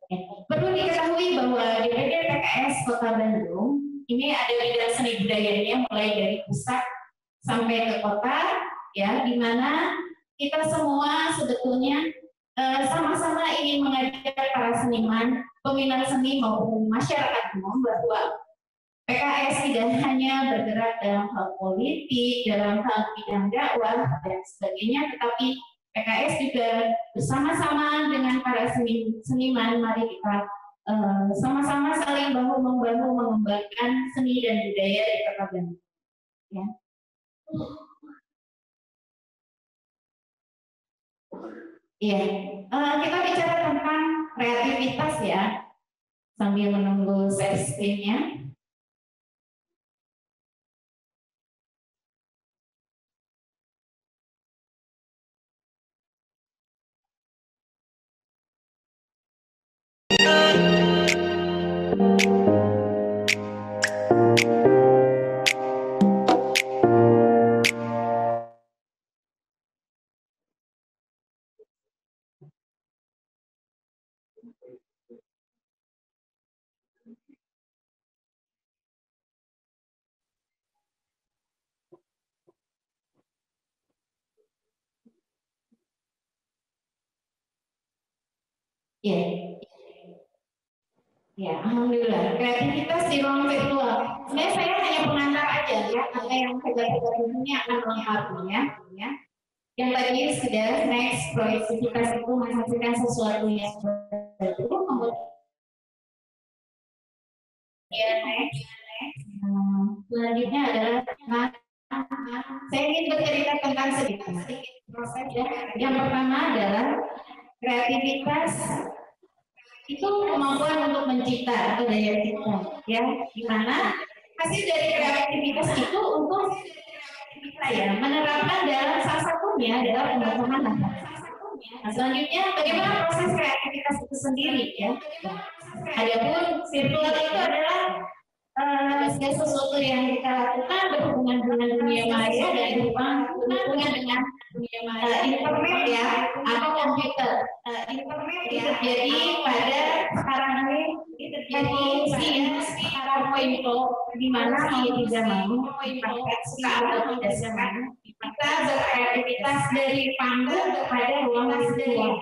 Ya. Perlu diketahui bahwa DPD PKS Kota Bandung ini ada bidang seni budayanya mulai dari pusat sampai ke kota, ya, di mana kita semua sebetulnya sama-sama ingin mengajak para seniman, peminat seni maupun masyarakat umum bahwa PKS tidak hanya bergerak dalam hal politik, dalam hal bidang dakwah dan sebagainya, tetapi PKS juga bersama-sama dengan para seniman, mari kita sama-sama saling bahu-membahu mengembangkan seni dan budaya di Kota Bandung. Ya. Iya, kita bicara tentang kreativitas ya, sambil menunggu share screen-nya. Ya, ya, alhamdulillah. Kreativitas di ruang virtual. Sebenarnya saya hanya pengantar aja ya, apa yang saya ini akan melengkapi ya. Yang tadi sudah next kreativitas itu menghasilkan sesuatu yang baru, kemudian next. Selanjutnya adalah saya ingin bercerita tentang sedikit proses ya. Yang pertama adalah kreativitas itu kemampuan untuk mencipta atau daya cipta, ya, dimana hasil dari kreativitas itu untuk kita ya menerapkan dalam salah satunya adalah pembangunan anak. Nah, selanjutnya bagaimana proses kreativitas itu sendiri ya. Adapun virtual itu adalah sesuatu yang kita lakukan berhubungan dengan dunia maya dan berhubungan dengan dunia maya internet ya atau komputer. Internet ya terjadi pada sekarang ini terjadi sekarang pointo di mana mau tidak mau suka atau tidak suka kita berkreativitas dari panggung kepada ruang virtual.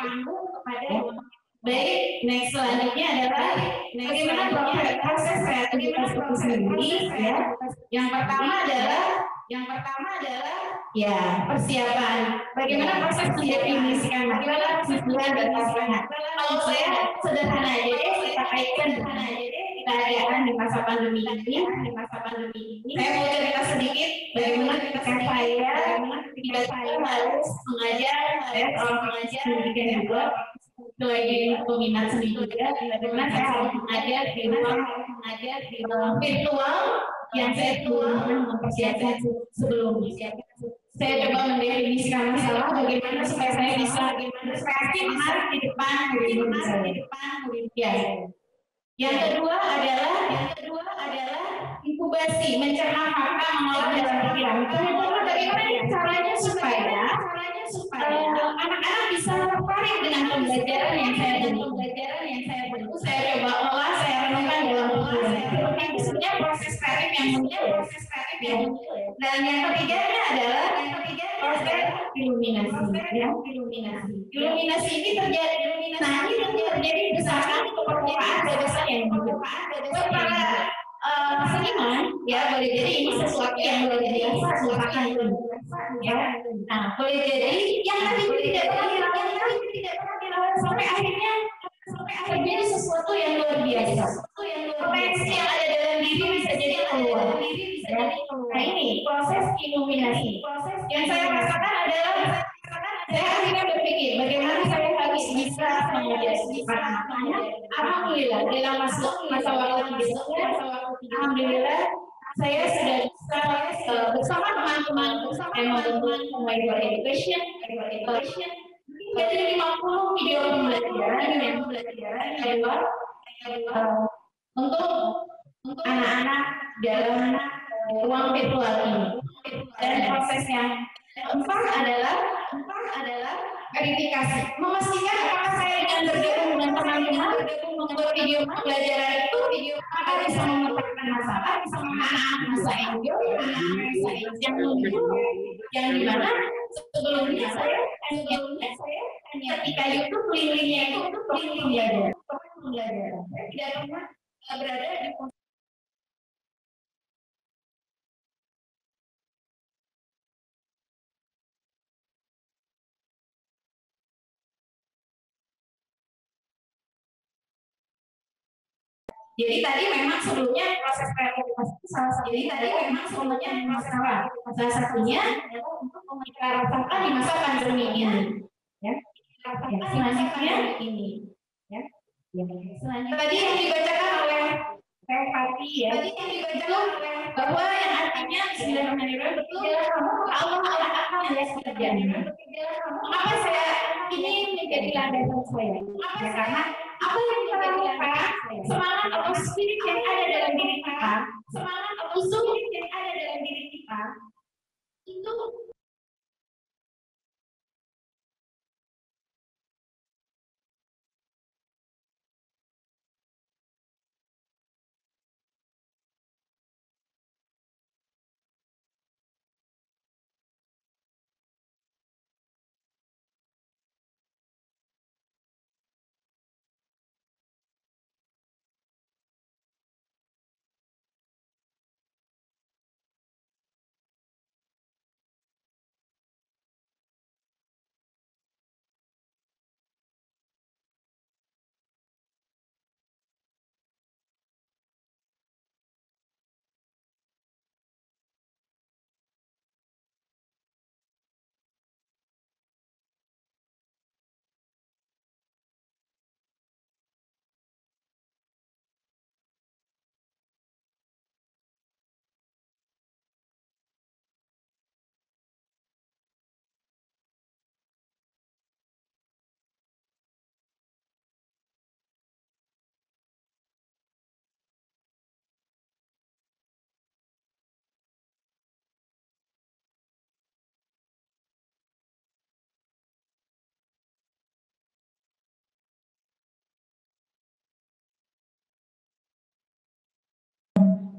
Baik, next selanjutnya adalah bagaimana proses kreativitas itu sendiri ya. Yang pertama adalah ya persiapan. Bagaimana proses mendefinisikan, bagaimana tujuan dan pasangan. Kalau saya sederhana aja deh, kita kaitkan keadaan di masa pandemi ini. Saya mau cerita sedikit bagaimana ketika saya tiba-tiba harus mengajar, saya seorang pengajar pendidikan juga. Sebagai peminat seni juga, bagaimana saya harus mengajar di ruang virtual yang saya belum mempersiapkan sebelumnya. Saya coba mendefinisikan masalah bagaimana supaya saya bisa kreatif menarik di depan murid. Ya. Yang kedua adalah inkubasi, mencerna fakta, mengolah dalam pikiran. Bagaimana caranya supaya anak-anak bisa tertarik dengan pembelajaran yang saya berikan. Saya coba olah, saya renungkan dalam pikiran. Ini sebenarnya proses kreatif yang muncul. Dan yang ketiganya adalah proses iluminasi. Ya. Iluminasi ini terjadi. Nah, ini terjadi berdasarkan permukaan gagasan yang muncul. Para seniman, ya boleh jadi ini sesuatu yang luar biasa merupakan itu. Ya. Nah, boleh jadi yang tadi tidak pernah dilakukan sampai akhirnya terjadi sesuatu yang luar biasa. Potensi yang ada dalam diri bisa jadi keluar. Ya. Nah, ini proses iluminasi. Yang saya rasakan adalah saya akhirnya berpikir bagaimana saya harus bisa mengajar sifat makanya. Alhamdulillah dalam masa waktu berikutnya, alhamdulillah saya sudah bisa bersama teman-teman yang membentuk Mobile Education dari 50 video pembelajaran yang lewat untuk anak-anak dalam ruang virtual ini. Dan proses yang keempat adalah verifikasi, memastikan apakah saya dengan bergabung dengan teman-teman membuat video pembelajaran itu apakah bisa memecahkan masalah, bisa menganak masa NGO, yang yang dimana sebelumnya saya ketika YouTube linknya itu untuk pembelajaran, saya tidak pernah berada di Jadi tadi memang sebelumnya proses kreativitas itu salah satu. Jadi tadi memang sebelumnya masalah. Salah satunya adalah untuk kita rasakan di masa pandemi ini. Ya. Selanjutnya ini. Ya. Selanjutnya tadi yang dibacakan oleh Pati ya. Tadi yang dibacakan oleh bahwa yang artinya Bismillahirrahmanirrahim betul. Allah akan melihat terjadi. Mengapa saya ini menjadi landasan saya? Ya, karena apa yang kita lakukan, semangat atau spirit yang ada dalam diri kita, semangat atau spirit yang ada dalam diri kita, itu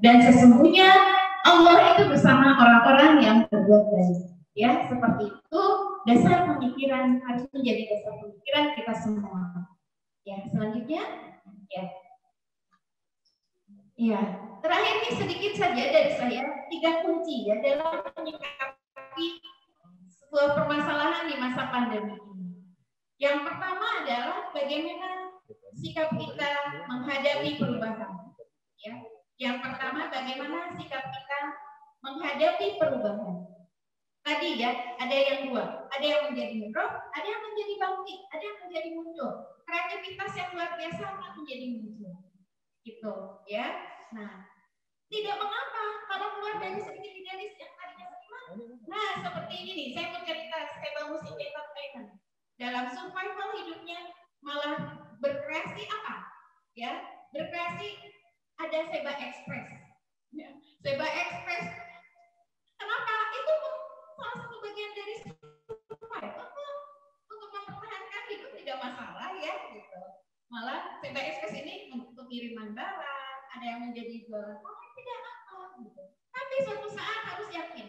dan sesungguhnya Allah itu bersama orang-orang yang berbuat baik. Ya, seperti itu dasar pemikiran harus menjadi dasar pemikiran kita semua. Ya, selanjutnya, ya, ya. Terakhir ini sedikit saja dari saya 3 kunci ya dalam menyikapi sebuah permasalahan di masa pandemi ini. Yang pertama adalah bagaimana sikap kita menghadapi perubahan. Ya. Yang pertama, bagaimana sikap kita menghadapi perubahan. Tadi ya, ada yang 2. Ada yang menjadi mendorong, ada yang menjadi bangkit, ada yang menjadi muncul. Kreativitas yang luar biasa akan menjadi muncul. Gitu, ya. Nah, tidak mengapa kalau keluar dari sedikit idealis yang tadinya seniman. Nah, seperti ini nih, saya mau cerita Seba Musik Entertainment. Dalam survival hidupnya malah berkreasi apa? Ya, berkreasi ada Seba Express. Ya. Seba Express. Kenapa? Itu salah satu bagian dari survival untuk mempertahankan hidup tidak masalah ya gitu. Malah Seba Express ini untuk pengiriman barang, ada yang menjadi jualan tidak apa gitu. Tapi suatu saat harus yakin,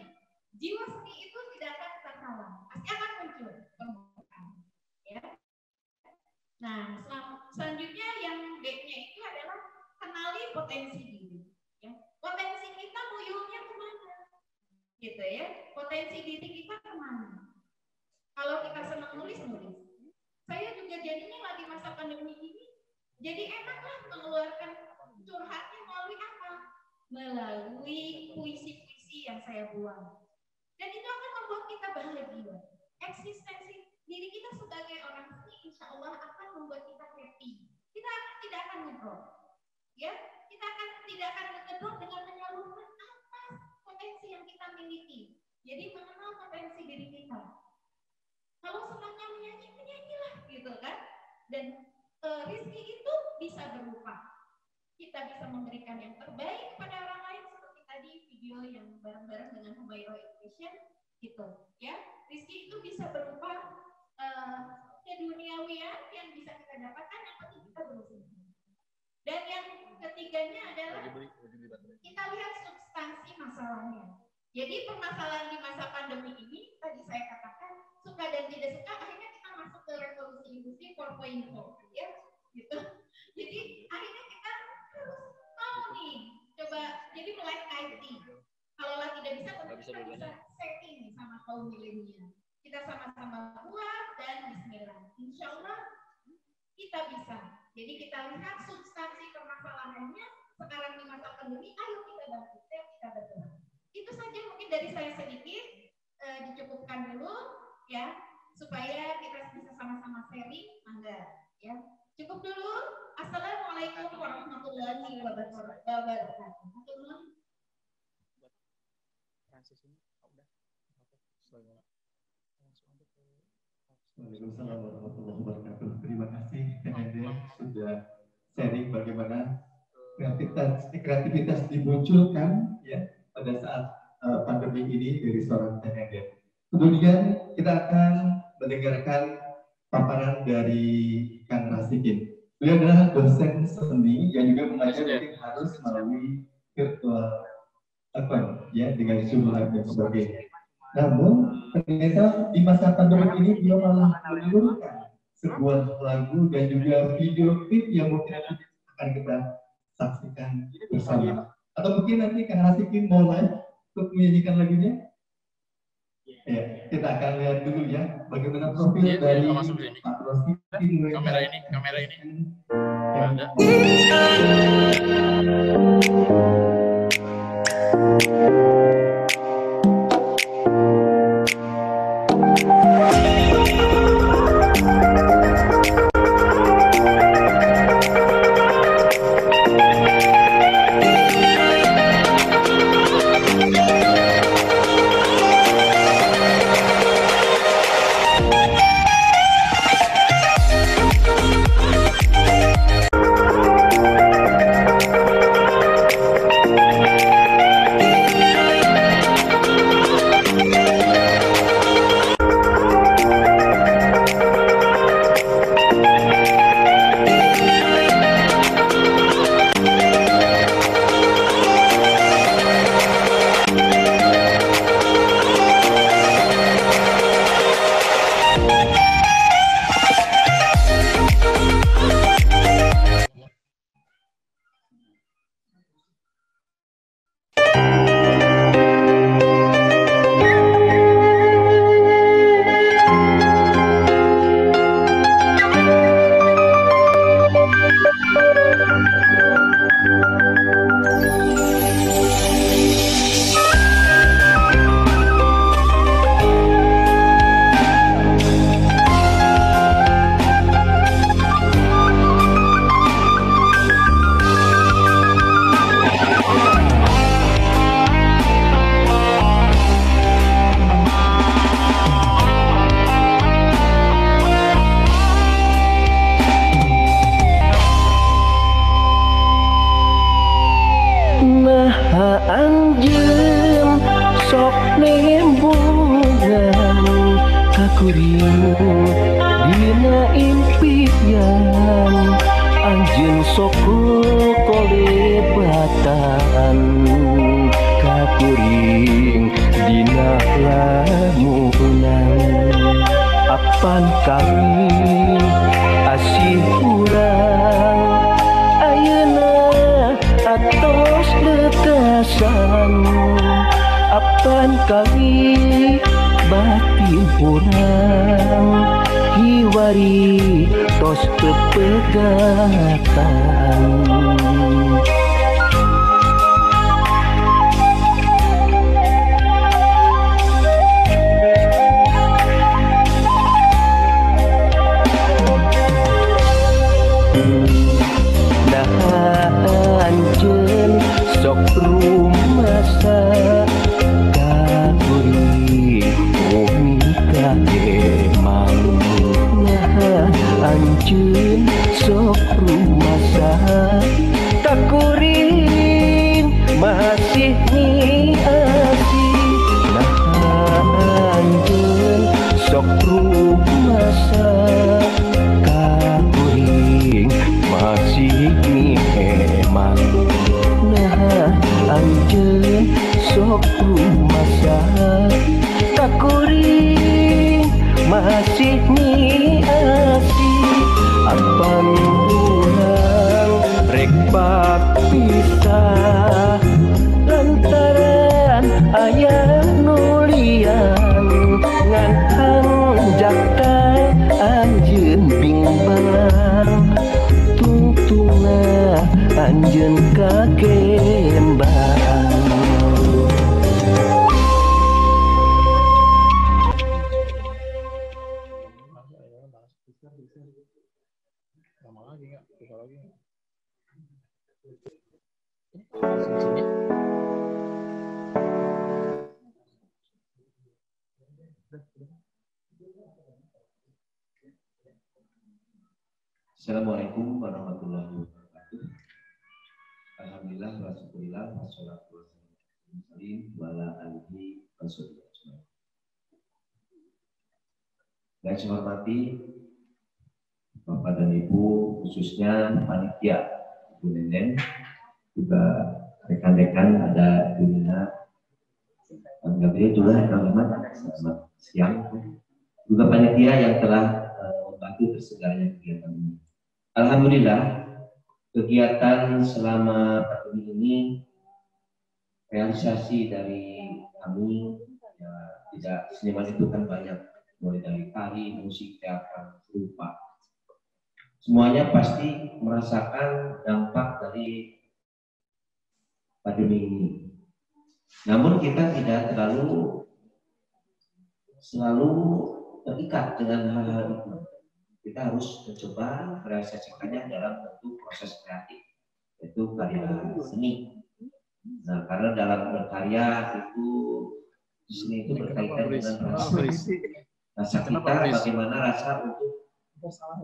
jiwa seni itu tidak akan tersalah, pasti akan muncul permukaan. Ya. Nah, selanjutnya yang D-nya itu adalah kenali potensi diri. Ya. Potensi kita muyulnya kemana? Gitu ya. Potensi diri kita kemana? Kalau kita senang nulis. Saya juga jadinya lagi masa pandemi ini, jadi enaklah mengeluarkan curhatnya melalui apa? Melalui puisi-puisi yang saya buat. Dan itu akan membuat kita bahagia. Eksistensi diri kita sebagai orang seni, insya Allah akan membuat kita happy. Kita tidak akan ngedrop. Ya, kita tidak akan ngedrop dengan menyalurkan apa potensi yang kita miliki. Jadi mengenal potensi diri kita. Kalau senangnya menyanyi, menyanyilah gitu kan. Dan rezeki itu bisa berupa kita bisa memberikan yang terbaik kepada orang lain seperti tadi video yang bareng-bareng dengan Humairah Education gitu ya. Rezeki itu bisa berupa keduniawian yang bisa kita dapatkan, yang penting kita berusaha. Dan yang ketiganya adalah kita lihat substansi masalahnya. Jadi permasalahan di masa pandemi ini tadi saya katakan suka dan tidak suka, akhirnya kita masuk ke revolusi industri 4.0 ya gitu. Jadi akhirnya kita harus tahu nih, coba jadi melek IT. Kalaulah tidak bisa, kita bisa setting nih sama kaum milenial. Kita sama-sama buat dan bismillah. Insya Allah kita bisa. Jadi kita lihat substansi permasalahannya sekarang di masa pandemi. Ayo kita bantu, kita bergerak. Itu saja mungkin dari saya sedikit, dicukupkan dulu ya supaya kita bisa sama-sama sharing. Mangga ya. Cukup dulu. Assalamualaikum warahmatullahi wabarakatuh. Waalaikumsalam warahmatullahi wabarakatuh. Terima kasih Ende sudah sharing bagaimana kreativitas dimunculkan ya pada saat pandemi ini dari seorang Ende. Kemudian kita akan mendengarkan paparan dari Kang Rasikin. Beliau adalah dosen seni yang juga mengajar mungkin harus melalui virtual ya dengan Zoom dan sebagainya. Namun ternyata di masa pandemi ini dia malah menelurkan sebuah lagu dan juga video klip yang mungkin akan kita saksikan bersama. Atau mungkin nanti Kang Rasikin mau live untuk menyanyikan lagunya. Ya, kita akan lihat dulu ya bagaimana profil dari Pak Rasikin. Kamera ini. Ada. Masih pisah lantaran ayah nulian ngan hanjak teh anjeun bimbang tungtungna anjeun kakembang. Lama lagi nggak? Bisa lagi nggak? Assalamualaikum warahmatullahi wabarakatuh. Alhamdulillah wa syukurillah wassalatu wassalamu ala alihi wasallam. Yang saya hormati Bapak dan Ibu, khususnya panitia, Ibu Nenen, juga rekan-rekan ada Dunia, Kang Gabriel juga selamat siang, juga panitia yang telah membantu terselenggaranya kegiatan ini. Alhamdulillah, kegiatan selama pandemi ini realisasi dari kami ya, tidak seniman itu kan banyak, mulai dari tari, musik, teater, rupa. Semuanya pasti merasakan dampak dari pandemi ini. Namun kita tidak selalu terikat dengan hal-hal itu. Kita harus mencoba merealisasikannya dalam bentuk proses kreatif, yaitu karya seni. Nah, karena dalam berkarya itu seni itu berkaitan dengan rasa kita, bagaimana rasa untuk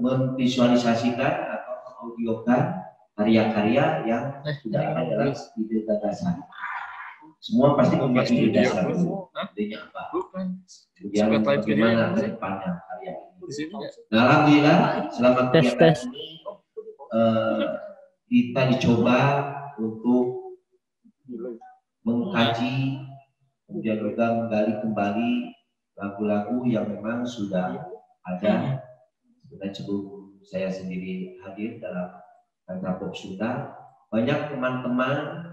memvisualisasikan atau mengaudiokan karya-karya yang sudah ada dalam ide gagasan. Semua pasti memiliki ide dasar, idenya apa, kemudian bagaimana ke depannya karya ini. Nah, alhamdulillah selama kegiatan ini kita dicoba untuk mengkaji, kemudian juga menggali kembali lagu-lagu yang memang sudah ada. Dan sebelum saya sendiri hadir dalam Kantor Pop Sunda, banyak teman-teman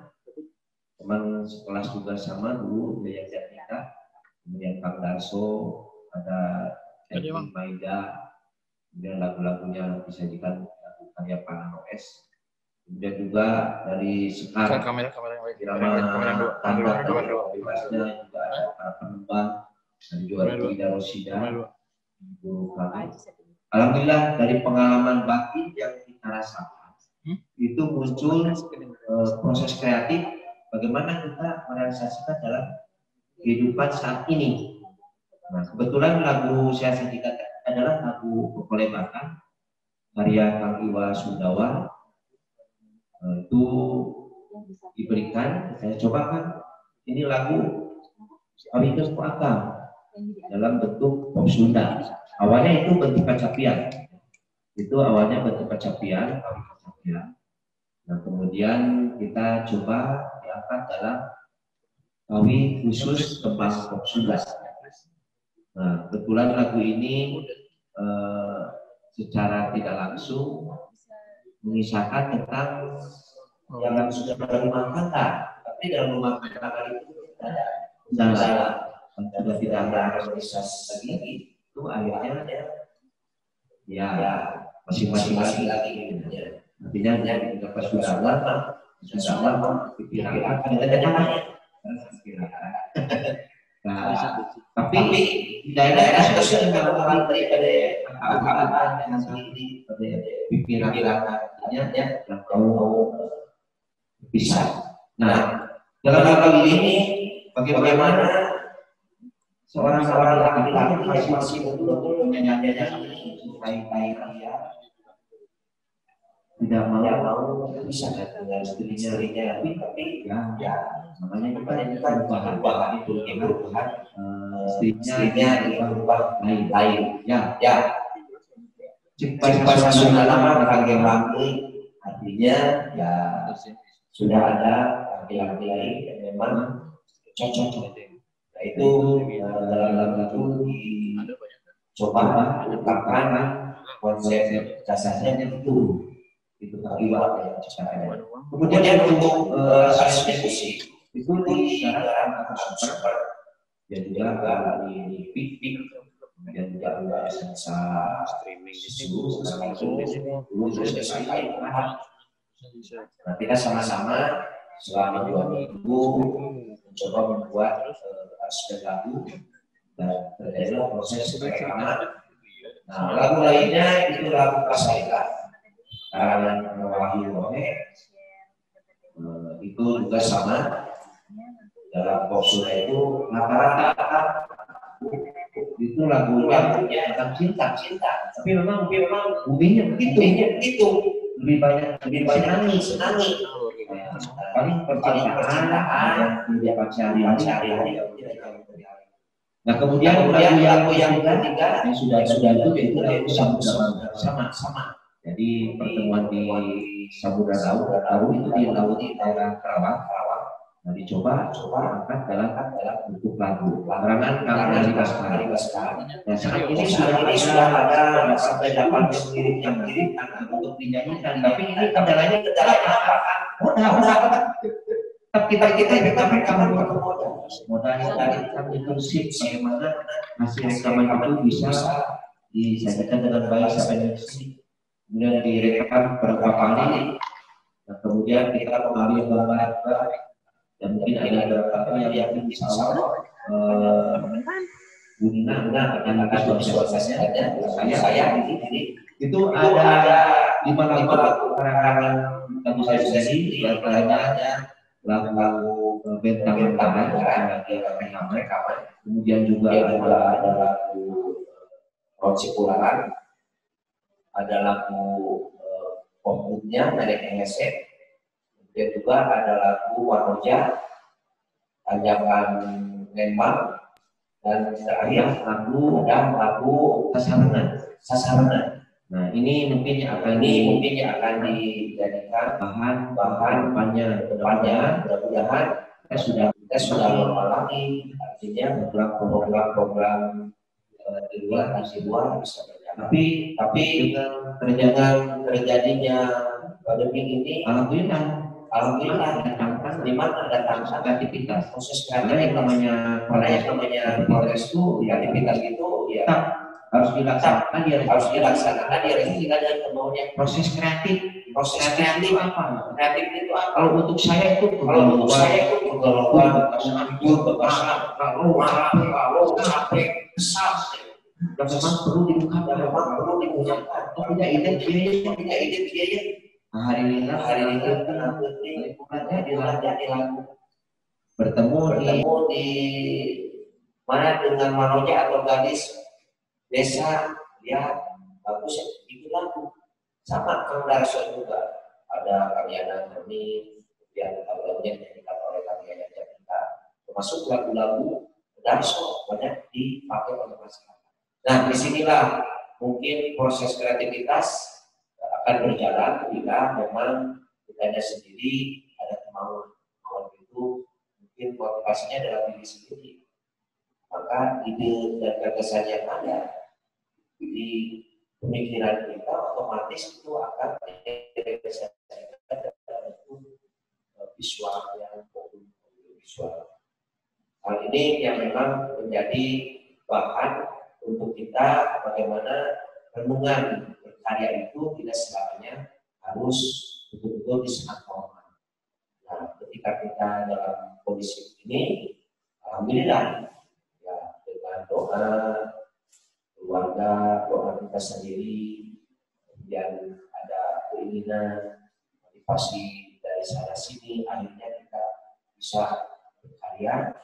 sekelas juga sama dulu Yaya Janika, kemudian Kang Darso, ada Edi Maida, kemudian lagu-lagunya disajikan lagu karya Panano S, kemudian juga dari Sekar kamera Irama Tanda bebasnya juga ada para penembang dan juga Ida Rosida, Guru kami. Alhamdulillah dari pengalaman batin yang kita rasakan itu muncul proses kreatif bagaimana kita merealisasikan dalam kehidupan saat ini. Nah, kebetulan lagu saya sajikan adalah lagu Pekolebatan karya Kang Iwa Sundawa. Itu diberikan, saya cobakan ini lagu Awikas Puakam dalam bentuk pop Sunda. Awalnya itu bentuk kecapian. Nah, kemudian kita coba diangkat dalam kawi khusus kembang pop Sunda. Nah, kebetulan lagu ini secara tidak langsung mengisahkan tentang yang sudah menerima kata, tapi dalam rumah kata itu ada kendala, sudah tidak ada harmonisasi lagi. Itu akhirnya ya masing-masing lagi ya. Artinya dapat sudah lama diperkirakan. Nah, tapi di daerah sudah mengalami daripada apa-apa yang sendiri pada pikiran yang mau bisa. Nah, dalam hal ini bagaimana seorang laki-laki masih betul-betul menyanyikan baik-baik dia tidak mau bisa dengan istrinya tapi ya namanya perubahan itu istrinya berubah lain ya cepat sudah lama laki-laki artinya ya sudah ada laki-laki lain yang memang cocok. Nah, itu dalam itu dicoba ungkapkan konsep dasarnya itu itu iwa ya caranya. Kemudian untuk aspek musik itu disarankan super dan juga di pik kemudian juga ada sensa streaming di susu terus sampai nah, kita sama-sama selama 2 minggu mencoba membuat aspek lagu dan terjadilah proses rekaman. Nah, lagu lainnya itu lagu Pasaika karangan Wahyu Rohe, itu juga sama dalam Popsura itu rata-rata itu lagunya tentang cinta, tapi memang buminya begitu lebih banyak nangis. Paling percintaan dan pacar hari. Nah kemudian lagu yang ketiga yang sudah itu yaitu sama. Jadi pertemuan di Samudra Laut itu di daerah Karawang. Nah dicoba angkat dalam bentuk lagu. Larangan Kang Ari Baskara. Nah saat ini sudah ada sampai 8 yang kirim untuk dinyanyikan. Tapi ini kendalanya apa? Modal. Kita rekaman modal kami terusip bagaimana hasil rekaman itu bisa disajikan dengan baik sampai nanti. Kemudian direkam beberapa kali, nah, kemudian kita mengambil gambar dan mungkin ada beberapa yang bisa guna akan prosesnya saya di sini itu ada 5 lagu karangan lagu saya sendiri, yang lainnya lagu Bentang rekaman, kemudian juga ada lagu Roci Pulangan, ada lagu Pemutnya Nenek Engese, kemudian juga ada lagu Wanoja, Ajakan Lembang, dan terakhir lagu Sasarangan. Nah ini mungkin akan dijadikan bahan depannya. Mudah-mudahan kita sudah normal lagi, artinya program di luar bisa berjalan. Tapi dengan terjadinya pandemi ini, alhamdulillah datang kreativitas, proses kreatif yang namanya progres itu, kreativitas itu ya harus dilaksanakan ini dan kemauannya. Proses kreatif apa? Kreatif itu apa? Kalau untuk saya itu kalau capek kesal dan memang perlu diungkapkan. Punya ide biaya. Hari ini bukannya di lagu bertemu di mana dengan Manoja atau gadis desa, ya bagus ya, itu lagu sama Kang Darso juga ada Karyana Nani, kemudian lagunya dinyanyikan oleh Karyana Jakarta, termasuk lagu-lagu Darso banyak dipakai oleh masyarakat. Nah disinilah mungkin proses kreativitas akan berjalan ketika memang kita sendiri ada kemauan itu, mungkin motivasinya adalah diri sendiri, maka ide dan gagasan yang ada di pemikiran kita otomatis itu akan direalisasikan dalam bentuk visual yang visual. Hal ini yang memang menjadi bahan untuk kita bagaimana renungan berkarya itu tidak selamanya harus betul-betul disengat formal. Nah, ketika kita dalam kondisi ini, alhamdulillah ya dengan doa keluarga, doa kita sendiri, kemudian ada keinginan, motivasi dari sana sini, akhirnya kita bisa berkarya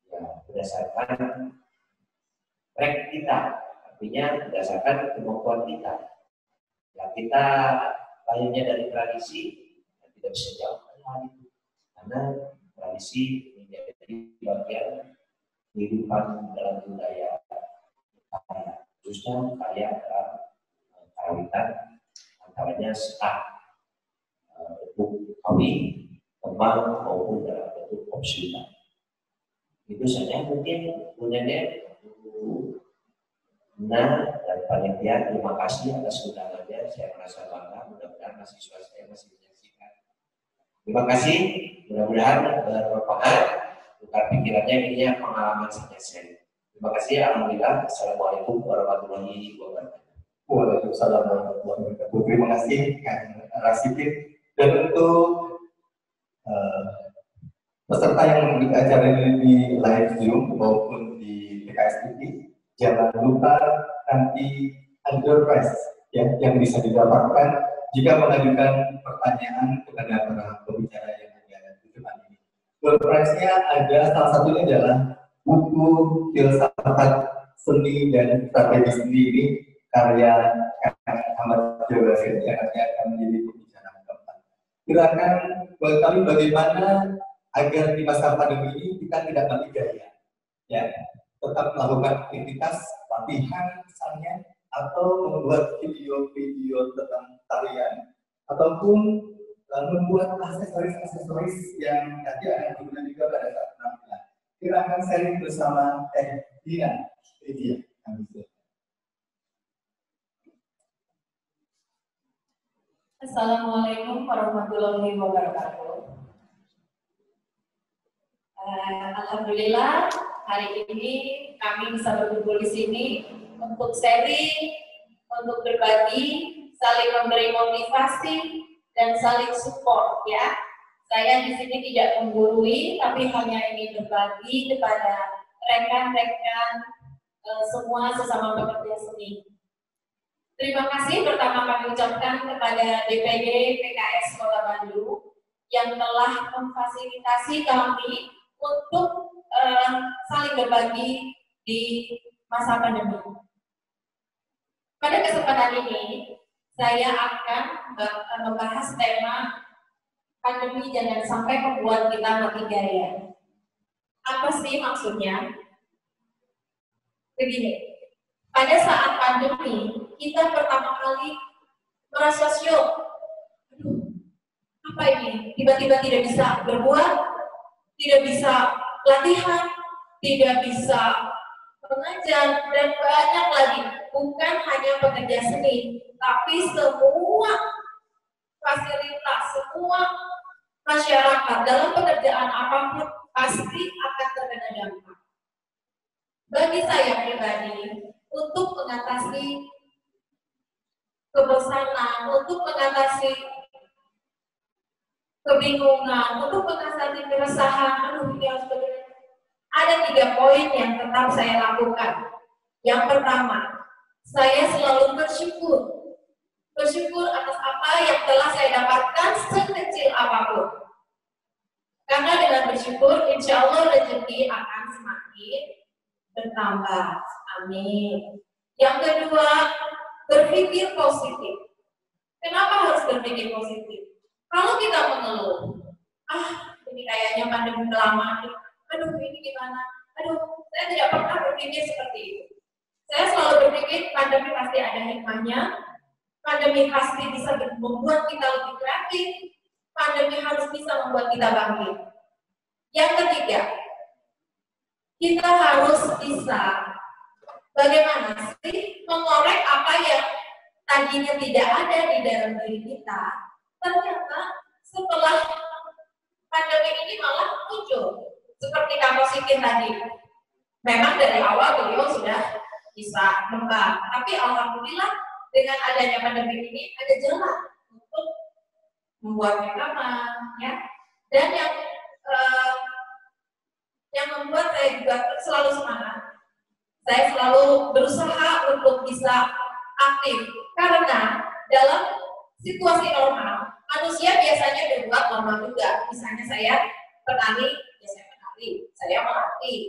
ya berdasarkan track kita, artinya berdasarkan kemampuan kita. Ya kita lahirnya dari tradisi, ya, tidak bisa jauh dari hal itu, karena tradisi menjadi bagian kehidupan dalam budaya karya, khususnya karya dalam karawitan, antaranya sekat, bentuk kawi, kembang maupun dalam bentuk opsional. Itu saja mungkin kemudiannya Nah, dan panitia terima kasih atas undangannya. Saya merasa bangga. Mudah-mudahan mahasiswa saya masih menyaksikan. Terima kasih. Mudah-mudahan bermanfaat. Tukar pikirannya ini pengalaman saya. Terima kasih. Alhamdulillah. Assalamualaikum warahmatullahi wabarakatuh. Waalaikumsalam warahmatullahi wabarakatuh. Terima kasih Kang Rasidin. Dan untuk peserta yang mengikuti acara ini di live Zoom maupun di PKS TV, jangan lupa nanti ada door prize yang bisa didapatkan jika mengajukan pertanyaan kepada para pembicara yang ada di depan ini. Door prize-nya ada, salah satunya adalah buku Filsafat Seni dan Strategi Seni ini karya Ahmad Jawair yang akan menjadi pembicara keempat. Silakan kami bagaimana agar di masa pandemi ini kita tidak mati gaya, ya, tetap melakukan aktivitas latihan misalnya, atau membuat video-video tentang tarian, ataupun membuat aksesoris yang nanti akan digunakan juga pada saat penampilan. Kita akan sharing bersama Dina. Assalamualaikum warahmatullahi wabarakatuh. Alhamdulillah hari ini kami bisa berkumpul di sini untuk sharing, untuk berbagi, saling memberi motivasi dan saling support ya. Saya di sini tidak menggurui, tapi hanya ingin berbagi kepada rekan-rekan semua sesama pekerja seni. Terima kasih pertama kami ucapkan kepada DPD PKS Kota Bandung yang telah memfasilitasi kami untuk saling berbagi di masa pandemi. Pada kesempatan ini, saya akan membahas tema pandemi jangan sampai membuat kita mati gaya. Apa sih maksudnya? Begini, pada saat pandemi, kita pertama kali merasa syok. Apa ini? Tiba-tiba tidak bisa berbuat, tidak bisa latihan, tidak bisa mengajar, dan banyak lagi. Bukan hanya pekerja seni, tapi semua fasilitas, semua masyarakat dalam pekerjaan apapun pasti akan terkena dampak. Bagi saya pribadi, untuk mengatasi kebosanan, untuk mengatasi kebingungan, untuk mengatasi keresahan, ada 3 poin yang tetap saya lakukan. Yang pertama, saya selalu bersyukur. Bersyukur atas apa yang telah saya dapatkan sekecil apapun. Karena dengan bersyukur, insya Allah rezeki akan semakin bertambah. Amin. Yang kedua, berpikir positif. Kenapa harus berpikir positif? Kalau kita mengeluh, ini kayaknya pandemi lama, aduh ini gimana? Aduh, saya tidak pernah berpikir seperti itu. Saya selalu berpikir pandemi pasti ada hikmahnya, pandemi pasti bisa membuat kita lebih kreatif, pandemi harus bisa membuat kita bangkit. Yang ketiga, kita harus bisa bagaimana sih mengorek apa yang tadinya tidak ada di dalam diri kita. Ternyata setelah pandemi ini malah muncul. Seperti Kang Rosikin tadi. Memang dari awal beliau sudah bisa membang. Tapi alhamdulillah dengan adanya pandemi ini ada jalan untuk membuat rekaman. Ya. Dan yang membuat saya juga selalu semangat. Saya selalu berusaha untuk bisa aktif. Karena dalam situasi normal, manusia biasanya berbuat normal juga. Misalnya saya penari, ya saya penari, saya melatih.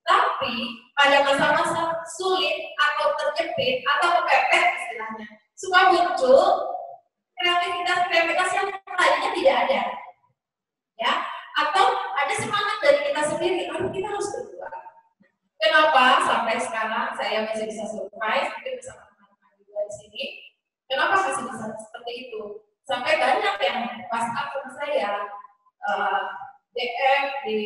Tapi pada masa-masa sulit atau terjepit atau kepepet istilahnya, suka muncul kreativitas yang tadinya tidak ada. Ya, atau ada semangat dari kita sendiri, lalu kita harus berbuat. Kenapa sampai sekarang saya masih bisa surprise, mungkin bersama teman-teman juga di sini. Kenapa masih bisa seperti itu? Sampai banyak yang WhatsApp sama saya, DM di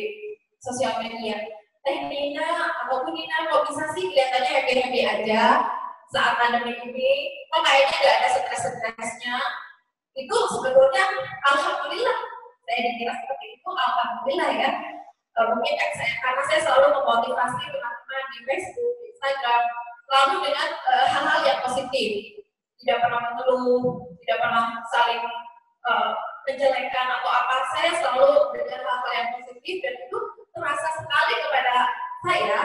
sosial media. Nina, ataupun Nina kok bisa sih kelihatannya happy-happy aja, saat pandemi ini, kok kayaknya nggak ada stres-stresnya. Itu sebetulnya alhamdulillah. Saya dikira seperti itu, alhamdulillah ya. Mungkin karena saya selalu memotivasi teman-teman di Facebook, di Instagram, selalu dengan hal-hal yang positif. Tidak pernah mengeluh, tidak pernah saling menjelekkan atau apa. Saya selalu dengan hal-hal yang positif dan itu terasa sekali kepada saya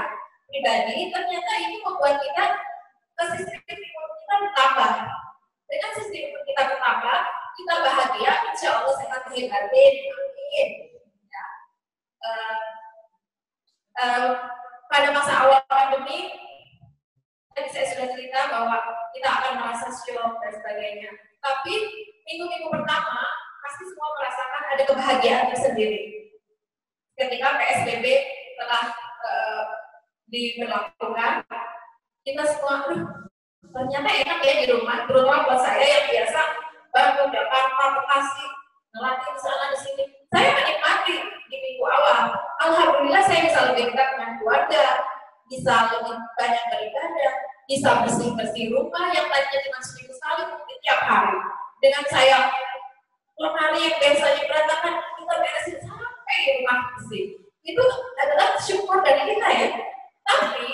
pribadi. Ternyata ini membuat kita sistem imun kita bertambah. Dengan sistem imun kita bertambah, kita bahagia, insya Allah sehat lahir batin. Amin. Ya. Pada masa awal pandemi, tadi saya sudah cerita bahwa kita akan merasa shock dan sebagainya. Tapi minggu-minggu pertama pasti semua merasakan ada kebahagiaan tersendiri. Ketika PSBB telah diberlakukan, kita semua ternyata enak ya di rumah. Terutama buat saya yang biasa Bandung, Jakarta, Bekasi, ngelatih di sana di sini. Saya menikmati di minggu awal. Alhamdulillah saya bisa lebih dekat dengan keluarga, bisa lebih banyak beribadah, bisa bersih-bersih rumah yang tadinya cuma seminggu sekali mungkin tiap hari. Dengan saya lemari yang biasanya berantakan kita beresin sampai rumah bersih. Itu adalah syukur dari kita ya. Tapi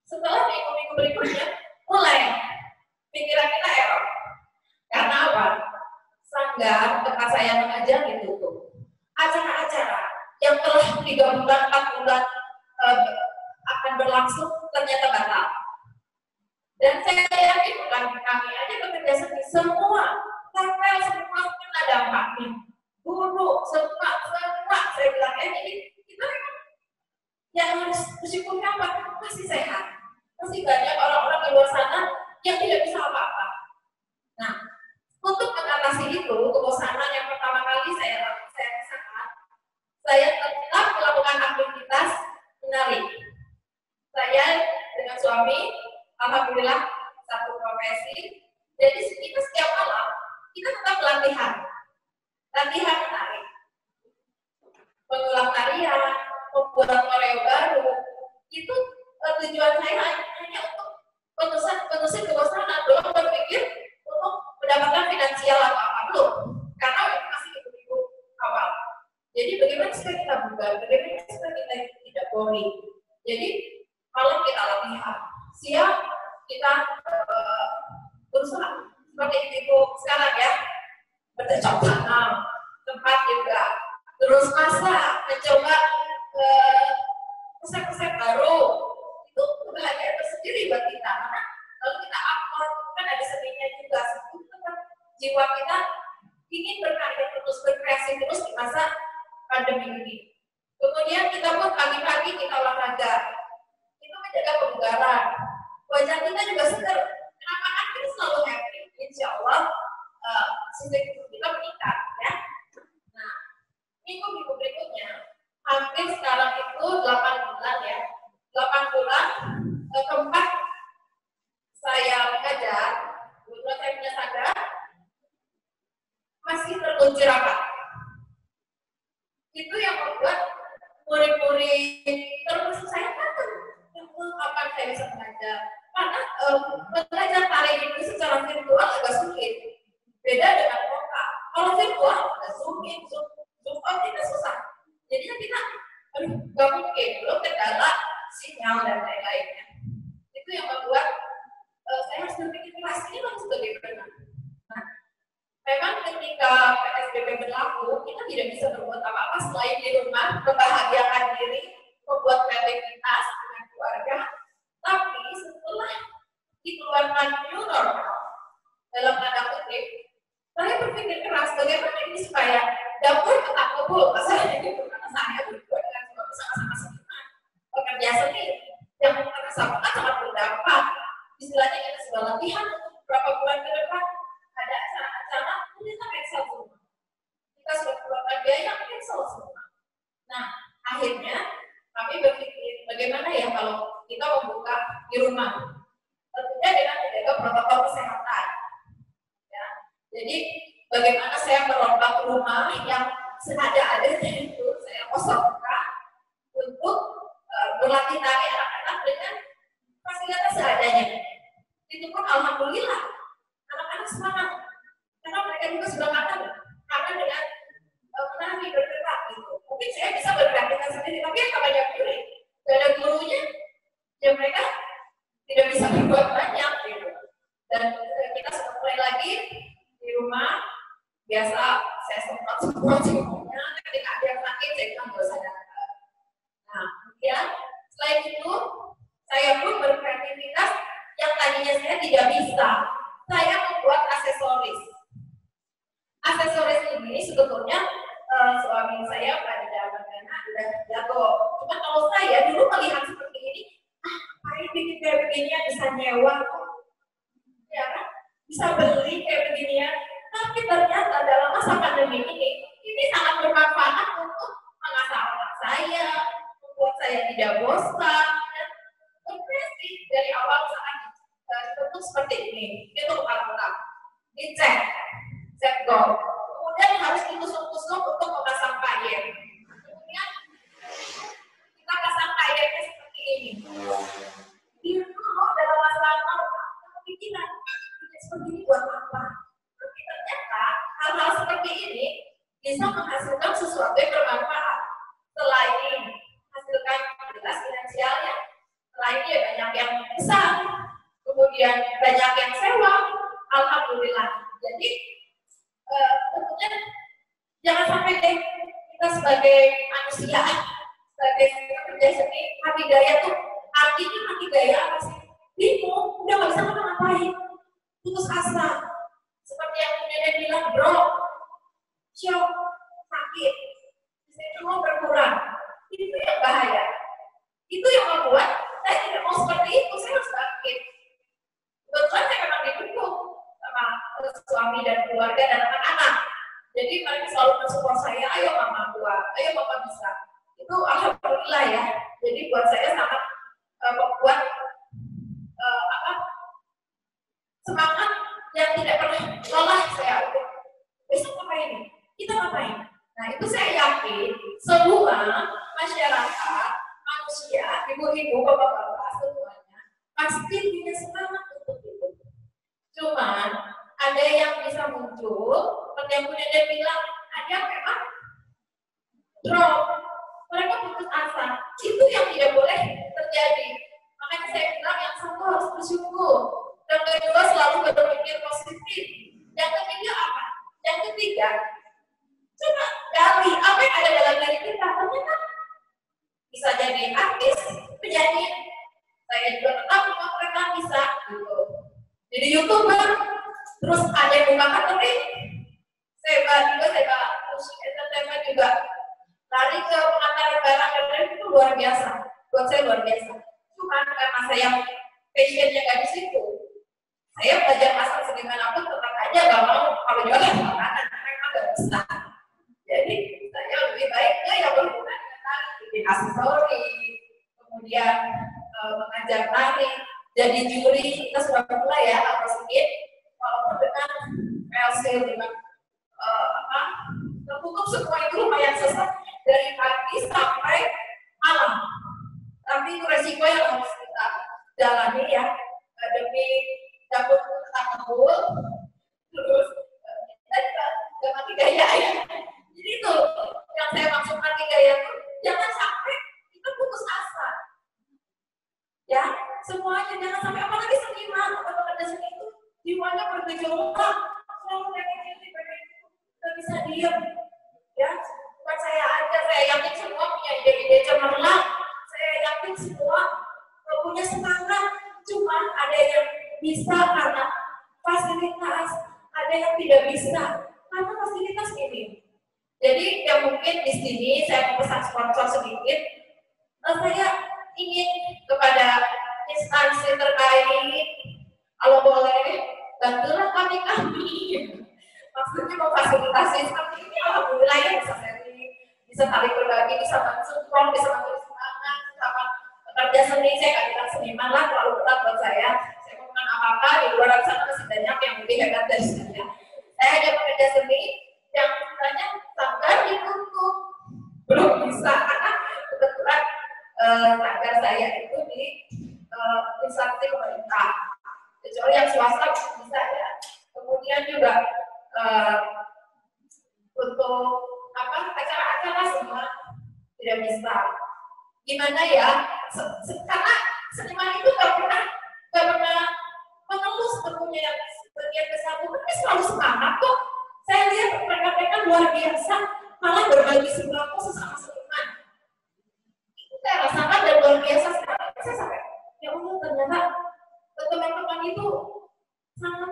setelah minggu-minggu berikutnya mulai pikiran kita error. Karena apa? Sanggar tempat saya mengajar ditutup. Acara-acara yang telah 3 bulan, 4 bulan akan berlangsung ternyata batal. Dan saya yakin bukan kami aja bekerja sendiri, semua karena semua kena dampaknya. Guru, semua saya bilang ini kita yang harus bersyukur apa? Masih sehat. Masih banyak orang-orang di luar sana yang tidak bisa apa-apa. Nah, untuk mengatasi itu, kebosanan yang pertama kali saya rasakan, saya tetap melakukan aktivitas menari. Saya dengan suami, alhamdulillah satu profesi. Jadi kita setiap malam kita tetap latihan menari, mengulang tarian, membuat koreo baru. Itu tujuan saya hanya untuk penusir kebosanan, belum berpikir untuk mendapatkan finansial atau apa belum, karena itu masih ibu-ibu awal. Jadi bagaimana supaya kita bugar, bagaimana supaya kita tidak boring. Jadi malam kita latihan, siang kita berusaha seperti ibu sekarang ya, bercocok tanam, tempat juga, terus masak, mencoba resep-resep baru, itu kebahagiaan tersendiri buat kita. Karena kalau kita upload kan ada seninya juga, jiwa kita ingin berkarya terus, berkreasi terus di masa pandemi ini. Kemudian kita pun pagi-pagi kita olahraga, itu menjaga kebugaran. Wajah kita juga segar, kenapa kita selalu happy. Insya Allah sistem hidup kita meningkat ya. Nah, minggu-minggu berikutnya hampir sekarang itu 8 bulan ya. 8 bulan keempat saya mengajar, kebetulan saya punya sadar masih terkunci rapat. Itu yang membuat murid-murid terus saya katakan, kapan saya bisa mengajar? Karena mengajar tari itu secara virtual agak sulit. Beda dengan lokal. Kalau virtual agak sulit, zoom out itu susah. Jadinya kita, nggak mungkin, belum kendala sinyal dan lain-lainnya. Itu yang membuat saya harus berpikir keras ini harus bagaimana. Nah, memang ketika PSBB berlaku, kita tidak bisa berbuat apa-apa selain di rumah, membahagiakan diri, membuat kreativitas dengan keluarga. Tapi setelah dikeluarkan new normal dalam tanda kutip, saya berpikir keras bagaimana ini supaya dapur tetap kebul, masalahnya gitu, karena saya berdua dengan suami sama-sama seniman, pekerja seni yang sama sangat berdampak. Istilahnya kita sudah latihan untuk beberapa bulan ke depan, ada acara-acara, kita cancel semua. Kita sudah keluarkan biaya, cancel semua. Nah, akhirnya kami berpikir bagaimana ya kalau kita membuka di rumah, tentunya dengan menjaga protokol kesehatan. Ya, jadi bagaimana saya merombak rumah yang seada-adanya itu saya kosongkan untuk berlatih tari anak-anak dengan fasilitas seadanya. Itu pun alhamdulillah anak-anak semangat karena mereka juga sudah kangen dengan menari bergerak gitu. Mungkin saya bisa bergerak dengan sendiri, tapi yang banyak guru, gak ada gurunya, ya mereka tidak bisa berbuat banyak gitu. Dan kita sudah mulai lagi di rumah, biasa saya semprot semuanya, ketika ada yang sakit saya bilang gak usah datang. Nah, kemudian selain itu saya pun berkreativitas yang tadinya saya tidak bisa. Saya membuat aksesoris. Aksesoris ini sebetulnya suami saya pada zaman karena udah jago. Cuma kalau saya dulu melihat seperti ini, ngapain bikin kayak beginian, bisa nyewa kok, ya kan? Bisa beli kayak beginian. Tapi ternyata dalam masa pandemi ini sangat bermanfaat untuk mengasah otak saya, membuat saya tidak bosan dan berkreasi dari awal saat tentu seperti ini. Itu alat-alat, dicek, set go. Kemudian harus ditusuk-tusuk untuk memasang kain. Kemudian kita pasang kainnya seperti ini. Dulu dalam masalah pikiran seperti ini buat apa? Tapi ternyata hal-hal seperti ini bisa menghasilkan sesuatu yang bermanfaat. Selain menghasilkan jelas finansialnya, selain dia banyak yang besar, kemudian banyak yang sewa, alhamdulillah. Jadi tentunya jangan sampai deh kita sebagai manusia, sebagai pekerja seni, hati daya tuh artinya hati daya apa sih? Bingung, udah nggak bisa ngapa-ngapain, putus asa. Seperti yang Nenek bilang, bro, shock, sakit, semua berkurang. Itu yang bahaya. Itu yang membuat saya tidak mau seperti itu, saya harus sakit. Kebetulan saya memang didukung sama suami dan keluarga dan anak-anak. Jadi mereka selalu mensupport saya, ayo mama buat, ayo papa bisa. Itu alhamdulillah ya. Jadi buat saya sangat membuat semangat yang tidak pernah lelah saya. Besok ngapain? Kita ngapain? Nah itu saya yakin semua masyarakat, manusia, ibu-ibu, bapak-bapak semuanya pasti punya semangat untuk itu. Cuman ada yang bisa muncul, seperti yang punya dia bilang, ada memang drop, mereka putus asa. Itu yang tidak boleh terjadi. Makanya saya bilang yang satu harus bersyukur, yang kedua selalu berpikir positif. Yang ketiga apa? Yang ketiga, coba gali apa yang ada dalam diri kita. Ternyata bisa jadi artis, penyanyi. Saya juga tetap memotretkan bisa gitu. Jadi YouTuber, terus ada yang buka catering, saya musik entertainment juga, lari ke pengantaran barang dan itu luar biasa, buat saya luar biasa. Cuman karena saya passionnya nggak di situ, saya belajar masak segimana pun tetap aja nggak mau kalau jualan makanan, memang nggak bisa. Jadi saya lebih baiknya yang berhubungan dengan bikin aksesori, kemudian mengajar tari. Jadi juri kita sudah mulai ya, apa sedikit, walaupun dengan PLC dengan tertutup semua itu lumayan sesat dari pagi sampai malam. Tapi itu resiko yang harus kita jalani ya, demi dapat tetap kebul, terus kita juga gak mati gaya ya. Jadi itu yang saya maksud mati gaya itu, jangan sampai kita putus asa. Ya, semuanya jangan sampai, apalagi seniman atau pekerja seni itu jiwanya bergejolak, selalu pengen nggak bisa diam. Ya, bukan saya aja, saya yakin semua punya ide-ide cemerlang, saya yakin semua punya semangat. Cuma ada yang bisa karena fasilitas, ada yang tidak bisa karena fasilitas ini. Jadi yang mungkin di sini saya mau pesan sponsor sedikit, saya ingin kepada instansi terkait, kalau boleh bantulah kami. Maksudnya memfasilitasi seperti ini, alhamdulillah ya bisa sharing, bisa saling berbagi, bisa mensupport, bisa memberi semangat sama pekerja seni. Saya nggak bilang seniman lah, terlalu berat buat saya. Saya bukan apa-apa, di luar sana masih banyak yang lebih hebat dari saya. Saya hanya pekerja seni yang misalnya sanggar ditutup, belum bisa karena kebetulan sanggar saya itu di instansi pemerintah. Kecuali acara-acara semua tidak bisa. Gimana ya? Karena seniman itu nggak pernah mengeluh sepenuhnya bagian besar itu, tapi selalu semangat kok. Saya lihat mereka luar biasa, malah berbagi sembako sesama seniman. Itu saya rasakan dan luar biasa sekali. Saya sampai, ya Allah, ternyata teman-teman itu sangat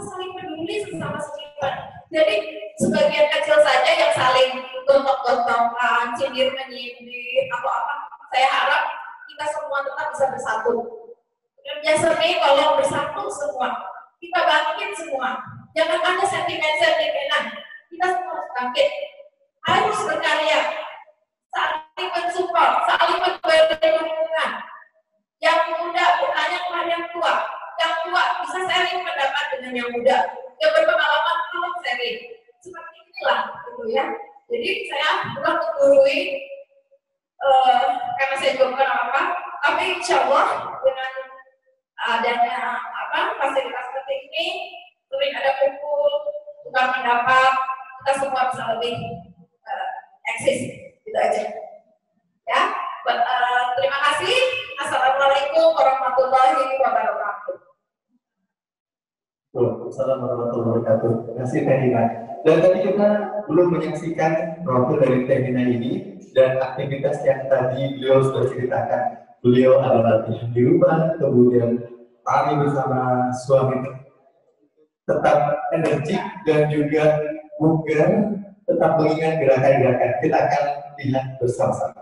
saling peduli sesama seniman. Jadi sebagian kecil saja yang saling gontok-gontokan, cindir-menyindir, atau apa. Saya harap kita semua tetap bisa bersatu. Kerja seni tolong bersatu semua. Kita bangkit semua. Jangan ada sentimen-sentimenan. Kita semua harus bangkit. Harus berkarya. Saling mensupport, saling memberi dukungan. Yang muda bertanya kepada yang tua. Yang tua bisa sharing pendapat dengan yang muda. Yang berpengalaman tolong sharing. Seperti inilah, gitu ya. Jadi saya belum menggurui, karena saya juga bukan apa, tapi insya Allah dengan adanya fasilitas seperti ini, sering ada kumpul, tukar pendapat, kita semua bisa lebih eksis, gitu aja. Ya, terima kasih. Assalamualaikum warahmatullahi wabarakatuh. Assalamualaikum warahmatullahi wabarakatuh. Terima kasih Teh Nina. Dan tadi kita belum menyaksikan profil dari Teh Nina ini dan aktivitas yang tadi beliau sudah ceritakan. Beliau adalah di rumah, kemudian kami bersama suami tetap energik dan juga bugar, tetap mengingat gerakan-gerakan. Kita akan lihat bersama-sama.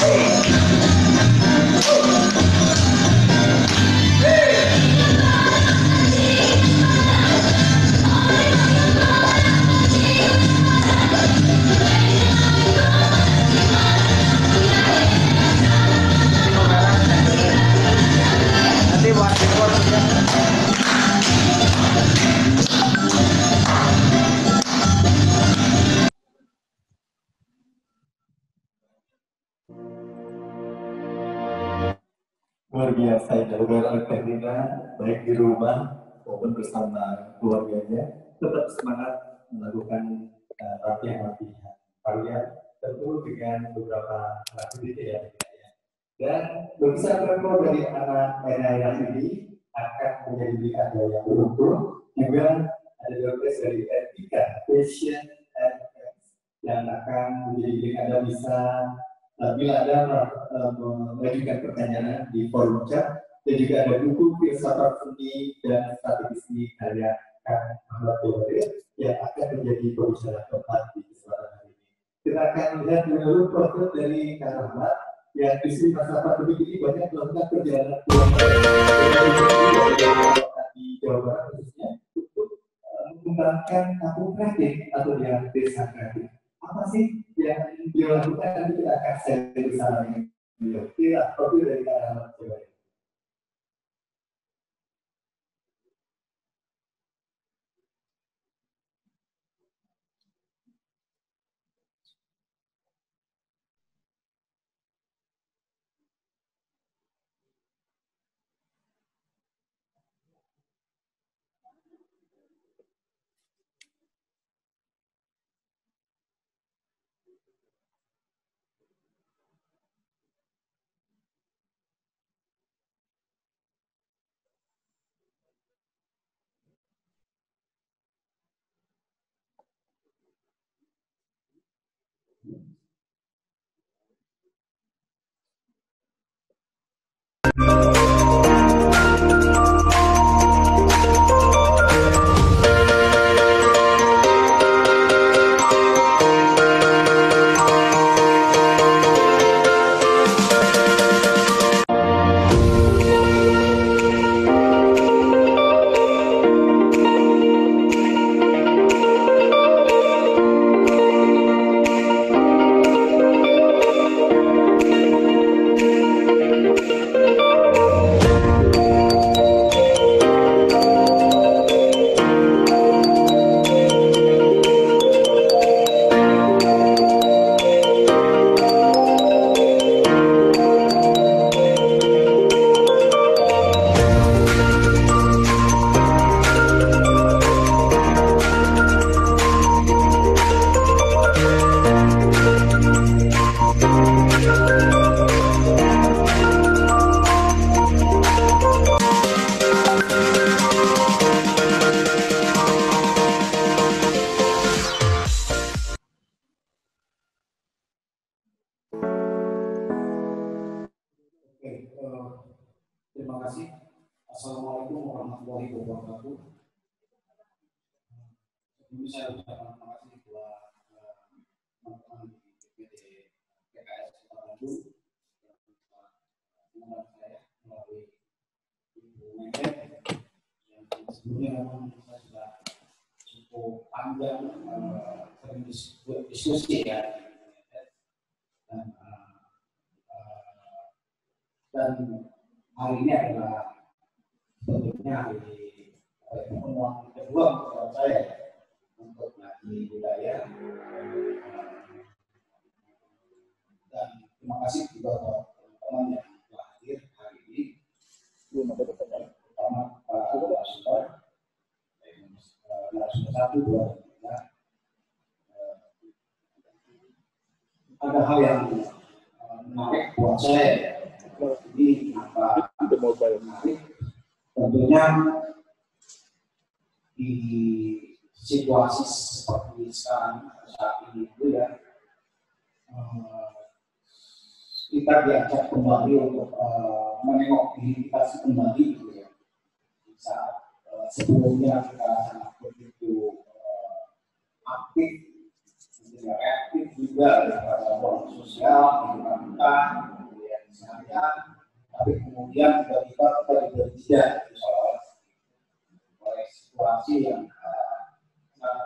Nanti buat record ya. Luar biasa ya, saudara Ferdina, baik di rumah maupun bersama keluarganya, tetap semangat melakukan latihan-latihan kalian, tentu dengan beberapa aktivitas ya. Dan lukisan terbaru dari anak anak ini akan menjadi milik Anda yang beruntung. Juga ada lukis dari Etika Fashion and Arts yang akan menjadi milik Anda bisa bila Anda mengajukan pertanyaan di forum chat, dan juga ada buku filsafat seni dan strategi seni karya Kang Ahmad Jawadir yang akan menjadi pembicara keempat di kesempatan hari ini. Kita akan melihat dulu profil dari Kang Ahmad yang di sini masa pandemi ini banyak melakukan perjalanan di Jawa Barat khususnya untuk mengembangkan kampung kreatif atau yang desa kreatif. Apa sih yang dia lakukan? Nanti kita akan share bersama dengan beliau. Tidak, profil dari Kang Ahmad Jawadir. Terima kasih. Assalamualaikum warahmatullahi wabarakatuh. Sebelumnya saya ucapkan terima kasih buat teman-teman di DPD PKS Kota Bandung yang mengundang saya melalui Ibu Menkes yang sebelumnya memang saya sudah cukup panjang sering diskusi ya dan hari ini adalah tentunya hari pertemuan kedua untuk saya untuk ngaji budaya, dan terima kasih juga buat teman-teman yang telah hadir hari ini, terutama Pak narasumber, narasumber 1, 2, dan 3. Ada hal yang menarik buat saya. Ini apa menarik? Tentunya di situasi seperti sekarang saat ini itu ya, kita diajak kembali untuk menengok diri kita kembali gitu ya. Saat sebelumnya kita sangat begitu aktif, reaktif juga ruang sosial, kehidupan kita, kemudian keseharian, tapi kemudian tiba-tiba kita diberi jeda soal oleh situasi yang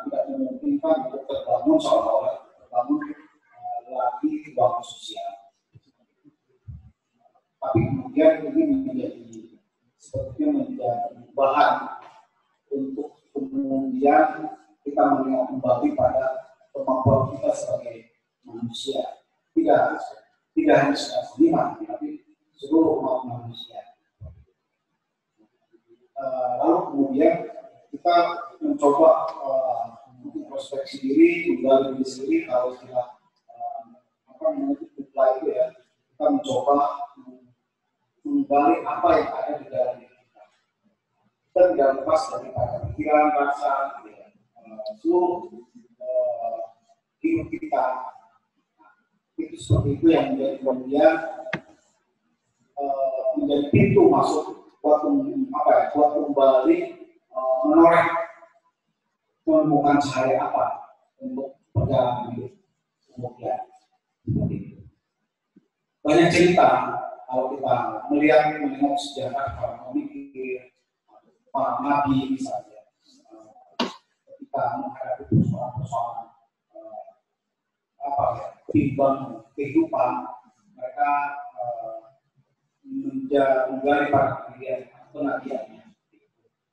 tidak memungkinkan untuk terbangun seolah-olah terbangun lagi ruang sosial. Tapi kemudian ini menjadi sepertinya menjadi bahan untuk kemudian kita melihat kembali pada kemampuan kita sebagai manusia. Tidak hanya secara seniman, tapi seluruh umat manusia. Lalu kemudian kita mencoba introspeksi diri, menggali diri sendiri. Kalau kita itu ya, kita mencoba menggali apa yang ada di dalam diri kita. Kita tidak lepas dari pikiran, rasa, seluruh hidup kita. Itu seperti itu yang menjadi kemudian menjadi pintu masuk buat kembali menoreh menemukan cahaya apa untuk perjalanan hidup kemudian. Banyak cerita kalau kita menengok sejarah para pemikir, para nabi misalnya, ketika menghadapi persoalan timbang kehidupan, mereka menggali pada kenabiannya,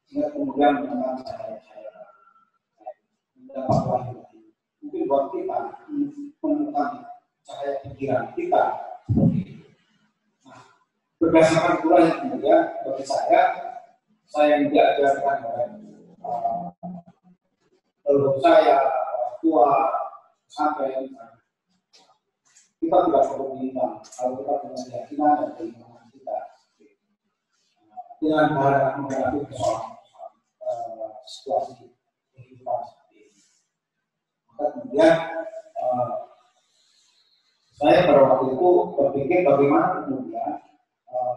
sehingga kemudian menemukan cahaya-cahaya, mendapat wahyu. Mungkin buat kita menemukan cahaya pikiran kita. Nah, berdasarkan pula yang kemudian bagi saya yang diajarkan oleh leluhur saya, tua, sampai kita tidak perlu menimbang kalau kita punya keyakinan dan keimanan kita dengan menghadapi persoalan situasi kehidupan seperti ini. Maka kemudian saya pada waktu itu berpikir bagaimana kemudian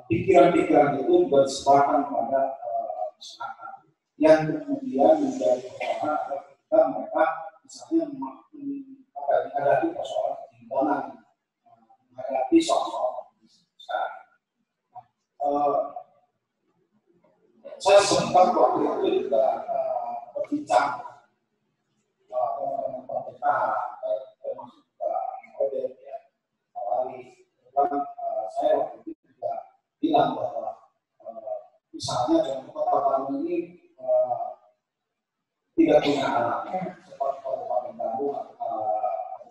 pikiran-pikiran itu juga disebarkan kepada masyarakat yang kemudian menjadi persoalan ketika mereka misalnya menghadapi persoalan ketimbangan, menghadapi soal-soal sekarang. Saya sempat waktu itu juga berbincang dengan pemerintah, termasuk Odeh, ya, saya waktu itu juga bilang bahwa misalnya dalam kota Bandung ini tidak punya alat seperti Kabupaten Bandung atau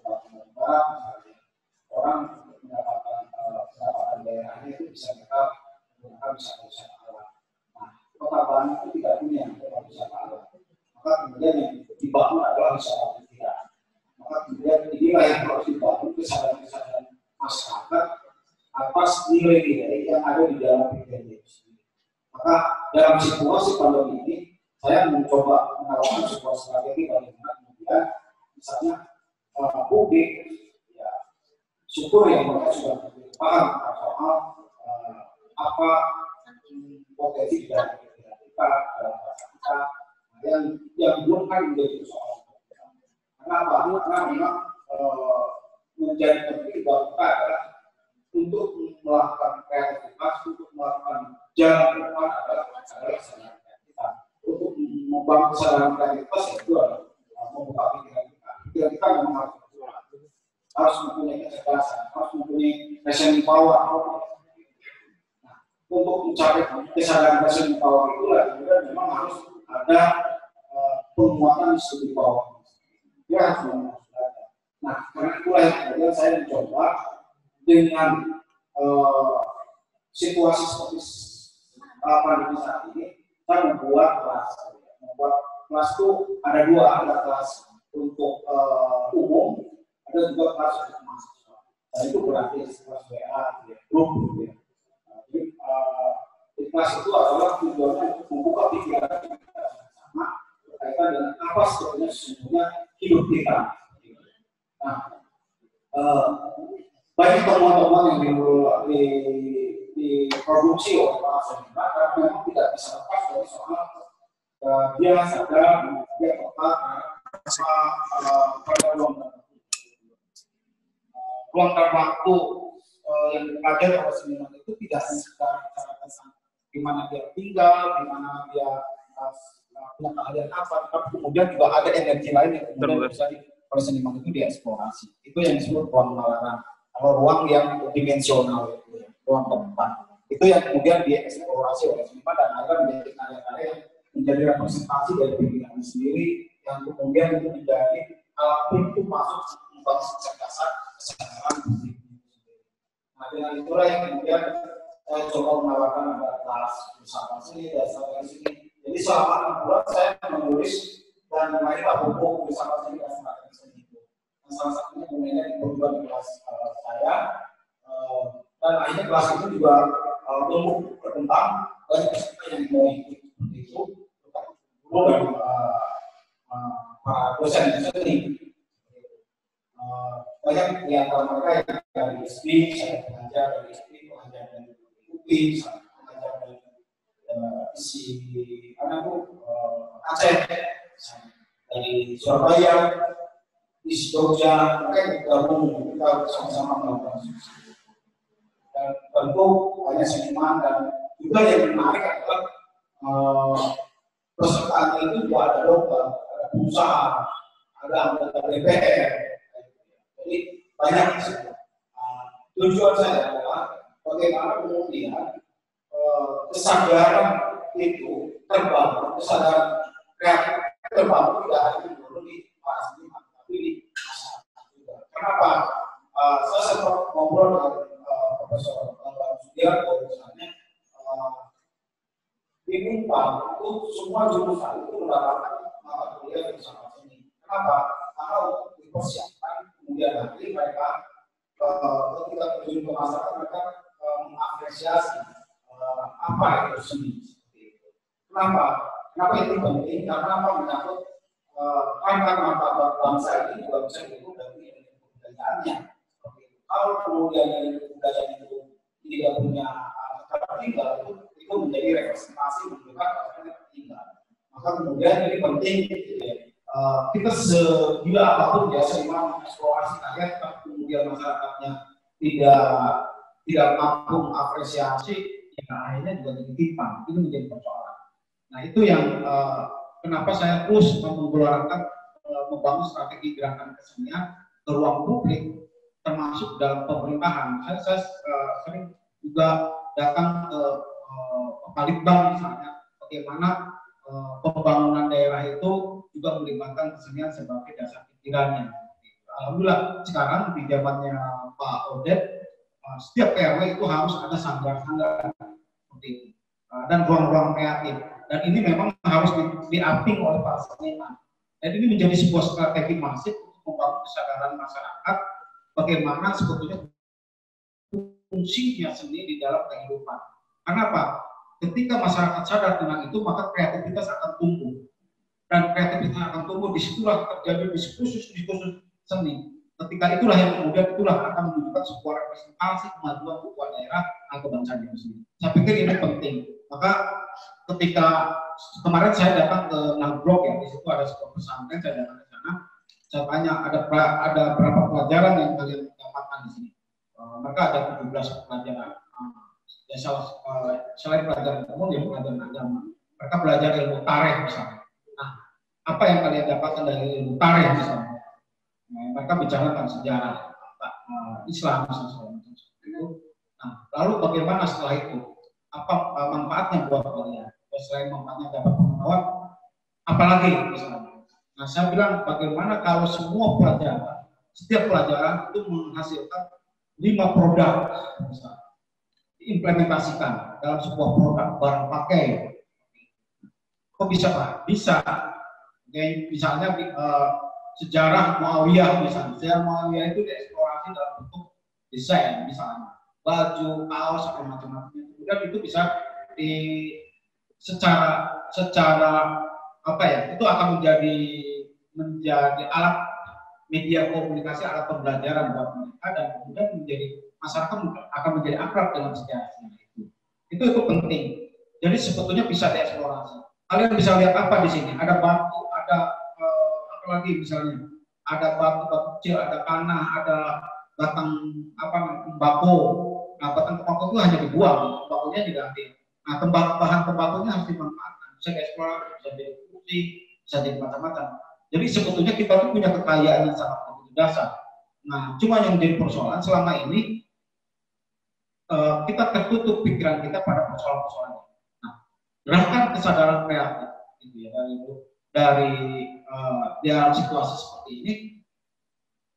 Kabupaten Barat misalnya, orang mendapatkan pendapatan daerahnya itu bisa mereka menggunakan wisata alam. Nah, kota Bandung itu tidak punya wisata alam. Maka kemudian yang dibangun adalah wisata pikiran. Maka kemudian inilah yang harus dibangun kesadaran-kesadaran masyarakat atas nilai-nilai yang ada di dalam pikiran itu sendiri. Maka dalam situasi pandemi ini saya mencoba menawarkan sebuah strategi bagaimana kemudian misalnya publik, ya, syukur yang mereka sudah paham soal apa potensi dari pikiran kita, dalam bahasa kita, yang belum kan menjadi soal. Kenapa? Karena memang menjadi penting bahwa kita adalah untuk melakukan kreativitas, untuk melakukan jalan ke depan adalah kesadaran kita. Untuk membangun kesadaran kreativitas itu adalah membuka pikiran kita. Pikiran kita memang harus mempunyai kecerdasan, harus mempunyai reasoning power. Nah, untuk mencapai kesadaran reasoning power itulah kemudian memang harus ada penguatan studi power. Dia harus memang harus ada. Nah, karena itulah kemudian saya mencoba dengan situasi seperti pandemi saat ini, kita membuat kelas itu ada dua, ada kelas untuk umum, ada juga kelas untuk mahasiswa. Dan itu berarti kelas WA, grup, gitu ya. Jadi di kelas itu adalah tujuannya untuk membuka pikiran kita sama berkaitan dengan apa sebetulnya sesungguhnya hidup kita. Nah, banyak temuan-temuan yang diproduksi oleh para seniman karena memang tidak bisa lepas dari soal dia sadar, dia tepat pada ruang. ruang dan waktu yang dipelajari oleh seniman itu tidak hanya sekedar bicara tentang di mana dia tinggal, di mana dia punya keahlian apa, tapi kemudian juga ada energi lain yang kemudian bisa oleh seniman itu dieksplorasi. Itu yang disebut ruang nalar, atau ruang yang dimensional, itu ya, ruang tempat. Itu yang kemudian dieksplorasi oleh seniman dan akhirnya menjadi karya-karya yang menjadi representasi dari pikiran sendiri yang kemudian itu menjadi pintu masuk membangun kecerdasan kesadaran publik. Nah, dengan itulah yang kemudian saya coba menawarkan ada kelas bersama sini dan sampai sini. Jadi selama 6 bulan saya menulis dan mainlah buku bersama sini dan sampai sini. Dan salah satunya kemudian di perguruan kelas saya dan akhirnya kelas itu juga tumbuh berkembang banyak peserta yang mau ikut seperti itu. Guru dan para dosen seni. Banyak di antara mereka yang dari SD, saya belajar dari SD, belajar dari UPI, saya belajar dari isi Aceh, dari Surabaya, di Jogja, mereka bergabung, kita sama-sama melakukan diskusi. Dan tentu banyak seniman dan juga yang menarik adalah peserta itu juga ada lomba, ada pengusaha, ada anggota DPR. Jadi banyak tujuan saya adalah bagaimana kemudian kesadaran itu terbangun, kesadaran kreatif terbangun tidak hanya dulu di para seniman, tapi di masyarakat juga. Kenapa? Saya sempat ngobrol dengan Profesor Sudiarto misalnya di Unpad itu semua jurusan itu mendapatkan mata kuliah bersama seni. Kenapa? Karena untuk dipersiapkan kemudian nanti mereka ketika terjun ke masyarakat mereka mengapresiasi apa itu seni. Kenapa? Kenapa itu penting? Karena apa menyangkut angkat martabat bangsa ini juga bisa diukur dari kebudayaannya. Kalau kemudian dari kebudayaan itu tidak punya tempat tinggal, itu menjadi representasi menunjukkan tempat tinggal. Maka kemudian ini penting. Kita segila apapun ya seniman mengeksplorasi karya, tapi kemudian masyarakatnya tidak mampu mengapresiasi, ya akhirnya juga jadi timpang. Itu menjadi persoalan. Nah itu yang kenapa saya terus menggelorakan membangun strategi gerakan kesenian ke ruang publik, termasuk dalam pemerintahan. Saya sering juga datang ke Balitbang misalnya, bagaimana pembangunan daerah itu juga melibatkan kesenian sebagai dasar pikirannya. Alhamdulillah sekarang di zamannya Pak Odet, setiap RW itu harus ada sanggar-sanggar seperti itu dan ruang-ruang kreatif. Dan ini memang harus diaping oleh para seniman. Dan ini menjadi sebuah strategi masif untuk membangun kesadaran masyarakat bagaimana sebetulnya fungsinya seni di dalam kehidupan. Kenapa? Ketika masyarakat sadar tentang itu, maka kreativitas akan tumbuh. Dan kreativitas akan tumbuh, disitulah terjadi diskursus seni. Ketika itulah yang kemudian akan menunjukkan sebuah representasi kemajuan sebuah daerah atau bangsa itu sendiri. Saya pikir ini penting. Maka ketika kemarin saya datang ke Nagrog ya, di situ ada sebuah pesantren, saya datang ke sana, saya tanya ada berapa pelajaran yang kalian dapatkan di sini. Mereka ada 17 pelajaran. Ya selain pelajaran umum, ya pelajaran agama. Mereka belajar ilmu tarikh misalnya. Nah, apa yang kalian dapatkan dari ilmu tarikh misalnya? Mereka bicara tentang sejarah Islam misalnya. Nah, lalu bagaimana setelah itu? Apa manfaatnya buat kalian? Selain manfaatnya dapat pengetahuan, apalagi misalnya. Nah, saya bilang bagaimana kalau semua pelajaran, setiap pelajaran itu menghasilkan 5 produk misalnya, diimplementasikan dalam sebuah produk barang pakai. Kok bisa Pak? Bisa. Kayak misalnya sejarah Muawiyah misalnya. Sejarah Muawiyah itu dieksplorasi dalam bentuk desain misalnya, baju, kaos, atau macam-macam. Kemudian itu bisa secara apa ya? Itu akan menjadi alat media komunikasi, alat pembelajaran buat mereka, dan kemudian masyarakat akan menjadi akrab dengan sejarah itu. Itu penting. Jadi sebetulnya bisa dieksplorasi. Kalian bisa lihat apa di sini? Ada batu, ada apa lagi misalnya? Ada batu kecil, ada panah, ada batang tembakau. Nah, batang tembakau itu hanya dibuang, tembakunya diganti. Nah, bahan tembakunya harus dimanfaatkan, bisa dieksplorasi, bisa jadi fungsi, bisa jadi macam-macam. Jadi sebetulnya kita tuh punya kekayaan yang sangat begitu dasar. Nah, cuma yang jadi persoalan selama ini kita tertutup pikiran kita pada persoalan-persoalan. Nah, gerakan kesadaran kreatif, gitu ya, dari dalam situasi seperti ini,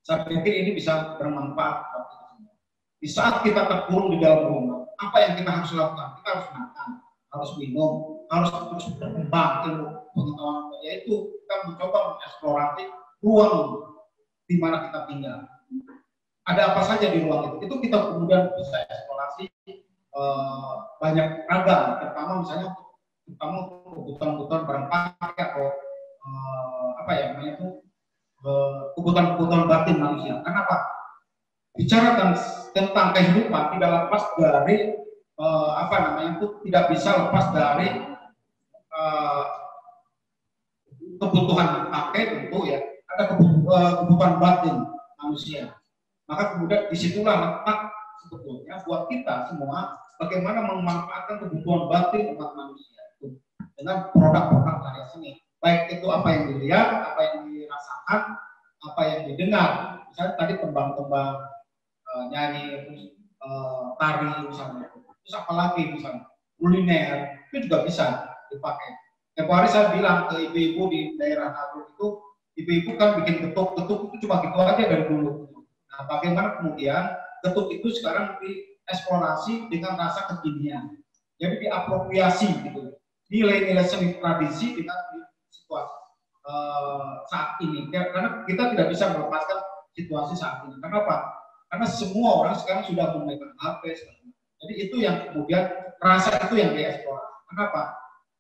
saya pikir ini bisa bermanfaat buat kita semua. Di saat kita terkurung di dalam rumah, apa yang kita harus lakukan? Kita harus makan, harus minum, harus terus berkembang ilmu pengetahuan, yaitu kita mencoba mengeksplorasi ruang di mana kita tinggal. Ada apa saja di ruang itu kita kemudian bisa eksplorasi banyak ragam, terutama misalnya kebutuhan-kebutuhan barang pakai atau kebutuhan-kebutuhan batin manusia. Kenapa? Bicara tentang kehidupan tidak lepas dari tidak bisa lepas dari kebutuhan pakai tentu ya, ada kebutuhan batin manusia. Maka kemudian disitulah letak sebetulnya buat kita semua bagaimana memanfaatkan kebutuhan batin umat manusia itu dengan produk-produk karya seni. Baik itu apa yang dilihat, apa yang dirasakan, apa yang didengar. Misalnya tadi tembang-tembang, nyanyi, tari misalnya. Terus apa lagi misalnya, kuliner, itu juga bisa dipakai. Tempo hari saya bilang ke ibu-ibu di daerah Nagrog itu, ibu-ibu kan bikin getuk-getuk itu cuma gitu aja dari dulu. Nah, bagaimana kemudian getuk itu sekarang dieksplorasi dengan rasa kekinian. Jadi diapropriasi gitu. Nilai-nilai seni tradisi dengan situasi saat ini. Karena kita tidak bisa melepaskan situasi saat ini. Kenapa? Karena semua orang sekarang sudah memegang HP. Jadi itu yang kemudian rasa itu yang dieksplorasi. Kenapa?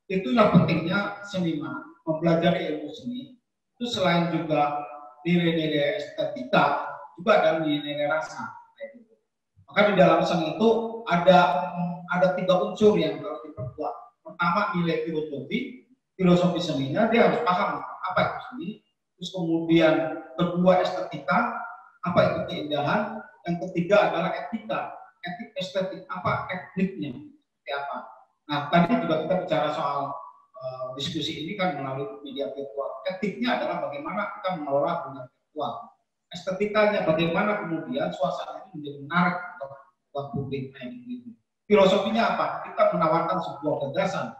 Itulah pentingnya seniman mempelajari ilmu seni. Itu selain juga nilai-nilai estetika, juga ada nilai rasa. Maka di dalam seni itu ada 3 unsur yang harus diperkuat. Pertama nilai filosofi seninya, dia harus paham apa itu seni. Terus kemudian kedua estetika, apa itu keindahan. Yang ketiga adalah etika, estetik etniknya seperti apa. Nah tadi juga kita bicara soal diskusi ini kan melalui media virtual. Etiknya adalah bagaimana kita mengelola dunia virtual. Estetikanya bagaimana kemudian suasana ini menjadi menarik buat publik kayak gitu. Filosofinya apa? Kita menawarkan sebuah gagasan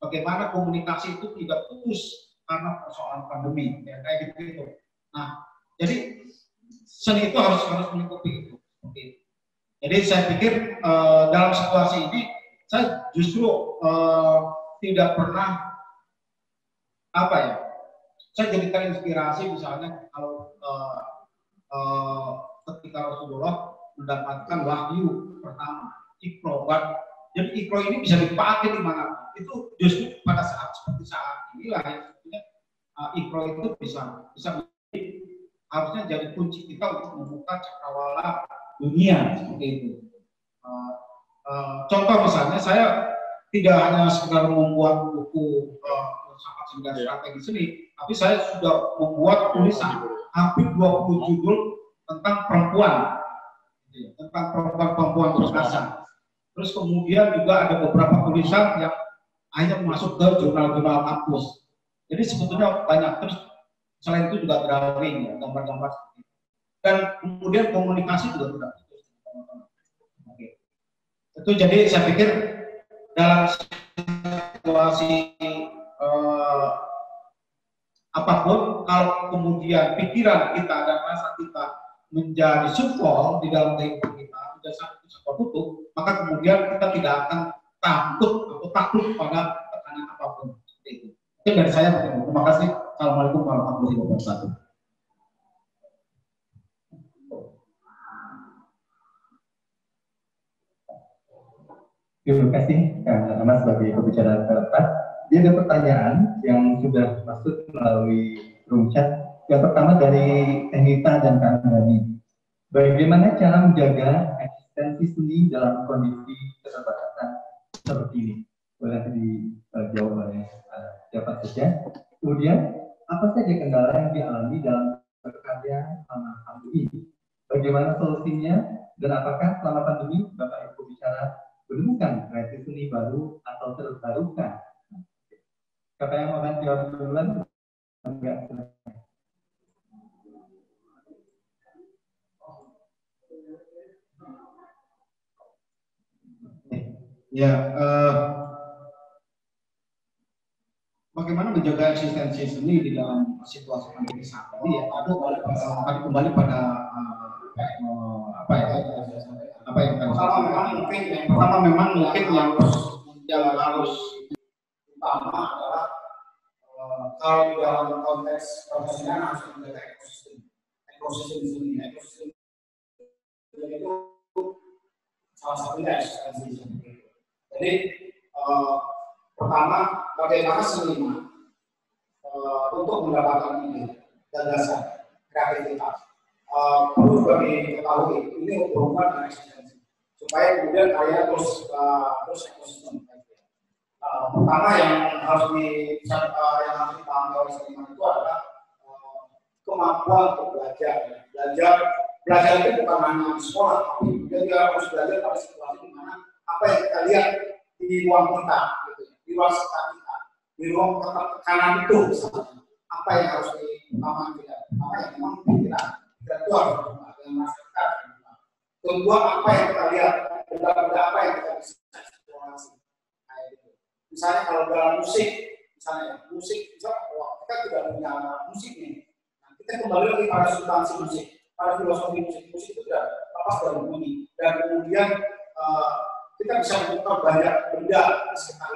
bagaimana komunikasi itu tidak putus karena persoalan pandemi ya, kayak gitu. Nah, jadi seni itu harus melingkupi itu. Jadi saya pikir dalam situasi ini saya justru tidak pernah saya jadi terinspirasi misalnya kalau ketika Rasulullah mendapatkan wahyu pertama, Iqra. Jadi Iqra ini bisa dipakai di mana? Itu justru pada saat seperti saat inilah yang sebetulnya Iqra itu bisa harusnya jadi kunci kita untuk membuka cakrawala dunia seperti itu. Contoh misalnya saya tidak hanya sekedar membuat buku filsafat seni dan strategi seni, tapi saya sudah membuat tulisan hampir 20 judul tentang perempuan perkasa. Terus kemudian juga ada beberapa tulisan yang akhirnya masuk ke jurnal-jurnal kampus. Jadi sebetulnya banyak. Terus selain itu juga drawing, ya, gambar-gambar seperti itu. Dan kemudian komunikasi juga tidak putus. Oke. Itu jadi saya pikir dalam situasi apapun, kalau kemudian pikiran kita dan rasa kita menjadi subvol di dalam kehidupan kita, tidak sampai tutup, maka kemudian kita tidak akan takut pada tekanan apapun. Seperti itu. Itu dari saya. Terima kasih. Assalamualaikum warahmatullahi wabarakatuh. Terima kasih Kang Mas sebagai pembicara tepat. Dia ada pertanyaan yang sudah masuk melalui room chat. Yang pertama dari Enita dan Kang Dani. Bagaimana cara menjaga eksistensi seni dalam kondisi keterbatasan seperti ini? Boleh dijawab oleh siapa saja. Kemudian, apa saja kendala yang dialami dalam berkarya selama pandemi ini? Bagaimana solusinya dan apakah selama pandemi Bapak Ibu bicara menemukan kreatif seni baru atau terbarukan? Siapa yang mau jawab duluan? Enggak. Ya, bagaimana menjaga eksistensi seni di dalam situasi pandemi saat ini? Ya, kembali pada apa yang pertama memang mungkin yang harus utama adalah kalau di dalam konteks profesional harus menjaga ekosistem seni. Ekosistem itu salah satunya eksistensi seni. Jadi pertama, bagaimana seniman untuk mendapatkan ide, gagasan, kreativitas. Perlu diketahui ini berhubungan dengan eksistensi supaya kemudian karya terus ekosistem. Pertama yang harus dipahami oleh seniman itu adalah kemampuan untuk belajar. Belajar itu bukan hanya di sekolah, tapi kemudian dia harus belajar pada situasi di mana apa yang kita lihat di ruang kita, gitu, di ruang sekitar kita, di ruang tekanan itu, apa yang harus diutamakan kita, apa yang memang kita itu harus berubah dengan masyarakat. Kedua, apa yang kita lihat, benda-benda apa yang kita bisa eksplorasi. Misalnya kalau dalam musik, misalnya kita tidak punya musik nih, nah, kita kembali lagi pada substansi musik, pada filosofi musik itu tidak lepas dari bunyi, dan kemudian kita bisa menemukan banyak benda di sekitar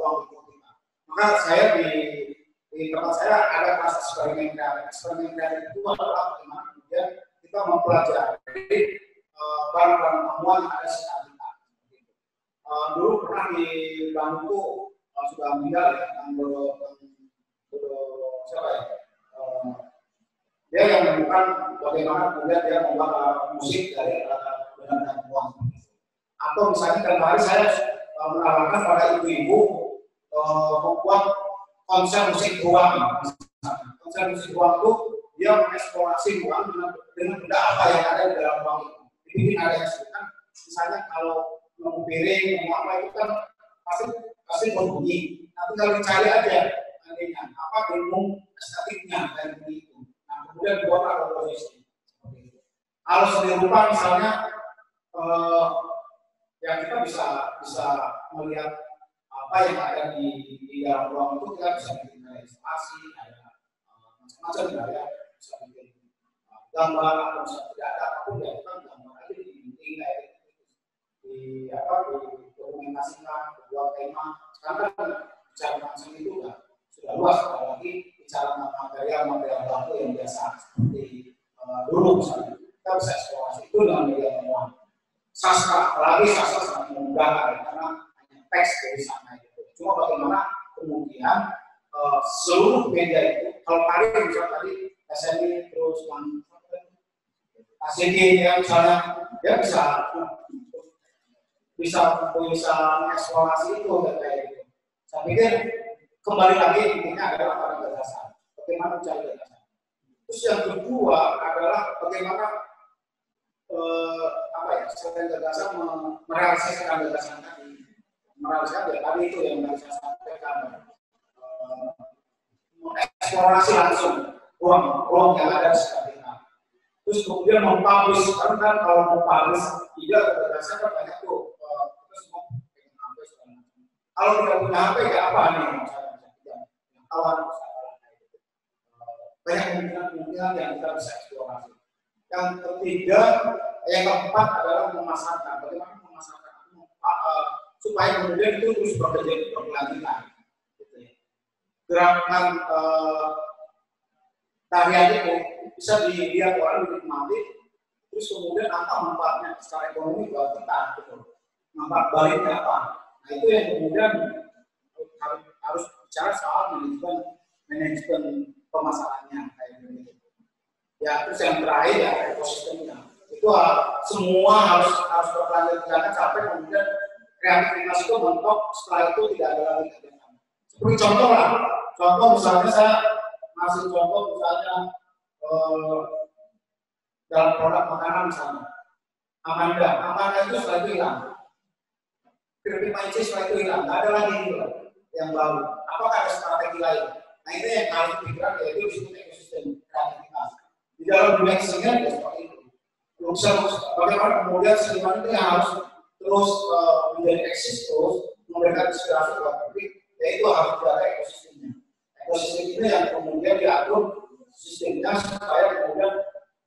ruang lingkup kita. Maka saya di tempat saya ada kelas eksperimen kreatif. Eksperimen kreatif itu adalah bagaimana kemudian kita mempelajari barang-barang temuan yang ada di sekitar kita. Dulu pernah di Bandung sudah meninggal ya, yang siapa ya? Dia yang menemukan bagaimana kemudian dia membuat musik dari benda-benda temuan. Atau misalnya kemarin saya menawarkan pada ibu-ibu membuat konser musik ruang. Konser musik ruang itu dia mengeksplorasi ruang dengan benda apa yang ada di dalam ruang itu. Jadi ada yang sebutkan, misalnya kalau mau piring, mau apa itu kan pasti berbunyi. Nanti kalau dicari aja nantinya apa ilmu estetiknya dari bunyi itu. Nah kemudian dibuat komposisi. Kalau seni rupa misalnya ya kita bisa melihat apa yang ada di dalam ruang itu, kita bisa bikin ilustrasi, ada macam-macam ya, bisa bikin gambar atau bisa tidak ada apapun ya kita gambar aja di dokumentasikan, buat tema. Sekarang kan bicara macam itu sudah luas, apalagi bicara material baku yang biasa seperti dulu misalnya kita bisa eksplorasi itu dengan media temuan. Sastra, apalagi sastra sangat memudahkan karena hanya teks dari sana itu. Cuma bagaimana kemudian seluruh media itu, kalau tadi misalnya tadi SMI terus ACG ya misalnya, dia bisa mengeksplorasi itu dan kayak gitu. Saya pikir kembali lagi intinya adalah pada gagasan. Bagaimana mencari gagasan. Terus yang kedua adalah bagaimana selain gagasan merealisasikan gagasan tadi, merealisasikan tadi itu yang saya sampaikan, mengeksplorasi langsung ruang yang ada di sekitar kita. Terus kemudian mempublish, karena kan kalau mempublish ide gagasan kan banyak tuh, kita semua pengen HP segala macam. Kalau tidak punya HP ya apa nih? Kawan banyak kemungkinan yang kita bisa eksplorasi. Yang ketiga, yang keempat adalah memasarkan. Bagaimana memasarkan supaya kemudian itu terus berkelanjutan. Gitu ya. Gerakan tarian itu bisa dilihat orang dinikmati, terus kemudian apa manfaatnya secara ekonomi buat kita, gitu. Manfaat baliknya apa? Nah itu yang kemudian harus bicara soal manajemen pemasarannya kayak gitu. Ya, terus yang terakhir ya ekosistemnya. Itu semua harus berkelanjutan sampai kemudian kreativitas itu mentok, setelah itu tidak ada lagi kegiatan. Seperti contoh lah, contoh misalnya saya ngasih contoh misalnya dalam produk makanan misalnya. Amanda itu setelah itu hilang. Kirby Mancis setelah itu hilang, nggak ada lagi itu yang baru. Apakah ada strategi lain? Nah itu yang kalian pikirkan, yaitu disebut ekosistem kreativitas. Di dalam dunia kesenian ya seperti itu. Bagaimana kemudian seniman itu yang harus terus menjadi eksis terus memberikan inspirasi buat publik, yaitu harus dijaga ekosistemnya. Ekosistem itu yang kemudian diatur sistemnya supaya kemudian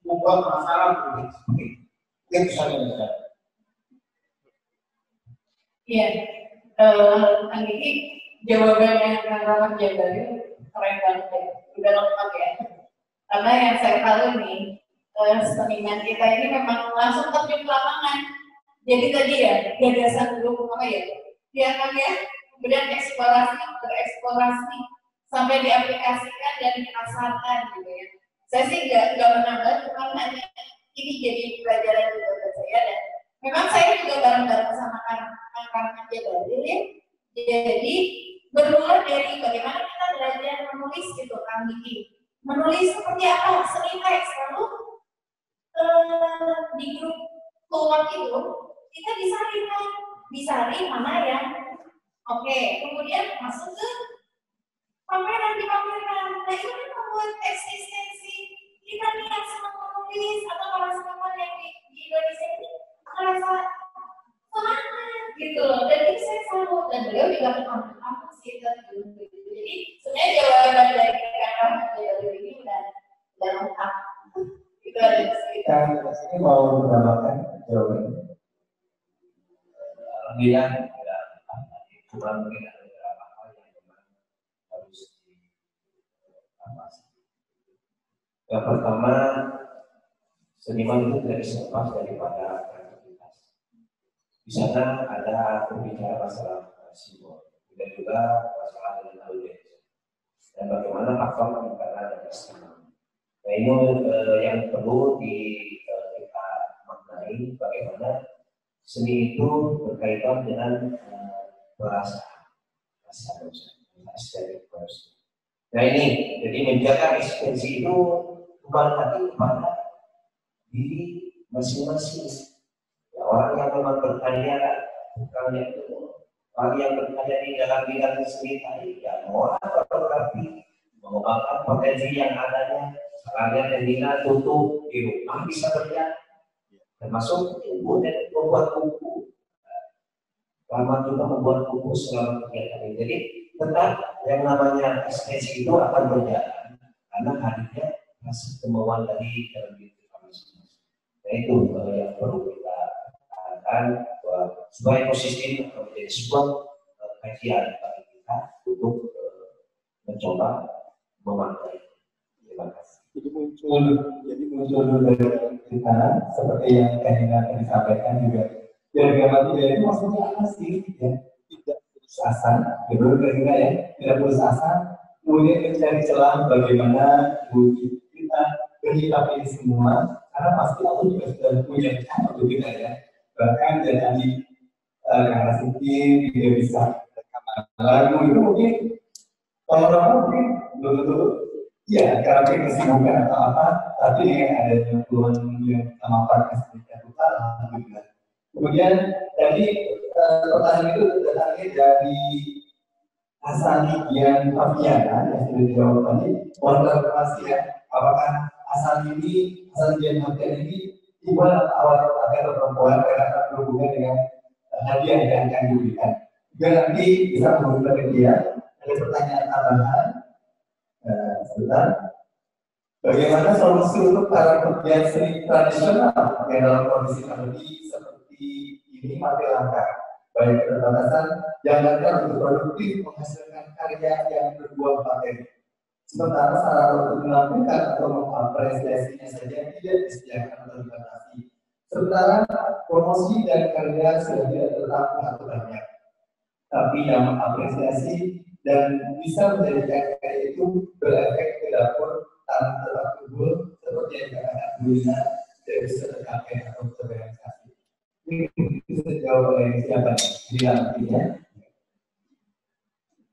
membuat penasaran publik. Itu saja. Iya, ini jawaban yang Kang Jabari keren banget ya, udah lengkap ya. Karena yang saya tahu nih, seniman kita ini memang langsung terjun ke lapangan. Jadi tadi ya, gagasan dulu apa ya, biarkan ya, kemudian bereksplorasi, sampai diaplikasikan dan dipasarkan gitu ya. Saya sih nggak menambah, cuma hanya ini jadi pelajaran juga buat saya dan memang saya juga bareng-bareng sama Kang Jabari ya. Jadi bermula dari bagaimana kita belajar menulis gitu Kang Diki. Menulis seperti apa? Sering teks lalu di grup keluar itu kita disaring mana yang oke, kemudian masuk ke pameran. Nah itu kan membuat eksistensi kita nih yang senang menulis atau para seniman yang di Indonesia ini merasa semangat gitu loh. Dan ini saya selalu dan beliau juga mengampun sih dulu. Jadi sebenarnya jawaban dari Kang Jabari ini udah lengkap. Itu aja cerita. Ini mau menambahkan jawabannya. Alhamdulillah, cuma mungkin ada beberapa hal yang memang harus diatasi. Yang pertama, seniman itu tidak bisa lepas daripada kreativitas. Di sana ada berbicara masalah simbol, dan juga masalah dengan audiens. Dan bagaimana faktor karena ada kesenangan. Nah ini yang perlu kita maknai bagaimana seni itu berkaitan dengan perasaan, estetik. Nah ini, jadi menjaga eksistensi itu bukan lagi kepada diri masing-masing. Ya, orang yang memang berkarya itu, orang yang berkarya di dalam bidang seni tadi, ya mau apa fotografi, mengembangkan potensi yang adanya, sekalian yang tutup di rumah bisa kerja. Termasuk kemudian membuat buku, lama juga membuat buku selama kegiatan ini. Jadi tetap yang namanya ekspresi itu akan berjalan karena hadirnya rasa kemauan dari dalam diri kita masing-masing. Nah itu yang perlu kita katakan bahwa sebuah ekosistem menjadi sebuah kajian bagi kita untuk mencoba memaknai. Terima kasih. Jadi muncul dari kita seperti yang Kanina tadi sampaikan juga. Dari gambar itu maksudnya apa sih? Ya, tidak putus asa, gitu kira-kira ya, tidak putus asa. Kemudian mencari celah bagaimana kita berhikap ini semua, karena pasti Allah juga sudah punya rencana untuk kita ya. Bahkan dari tadi karena sedih dia bisa rekaman lagu itu mungkin orang-orang mungkin betul-betul ya, karena kesibukan atau apa, tapi dengan adanya peluang yang sama partner sedikit utara, alhamdulillah. Kemudian tadi pertanyaan itu datangnya dari Asalian Fafiana yang sudah dijawab tadi. Mohon klarifikasi ya, apakah Asalian Fafiana ini ibu atau awal atau perempuan karena berhubungan dengan hadiah yang akan diberikan. Juga nanti bisa menghubungi dia. Ada pertanyaan tambahan. Sebentar. Bagaimana solusi untuk para pegiat seni tradisional yang dalam kondisi pandemi seperti ini mati langka, baik keterbatasan, jangankan untuk produktif menghasilkan karya yang berbuah materi. Sementara sarana untuk melakukan atau mengapresiasinya saja tidak disediakan atau dibatasi. Sementara promosi dan karya sudah tidak tertampung atau banyak, tapi yang mengapresiasi dan bisa menjadikan karya itu berefek ke dapur tanpa tetap timbul seperti yang dikatakan Buina tidak bisa tercapai atau terrealisasi. Ini bisa dijawab oleh siapa? Dia nantinya.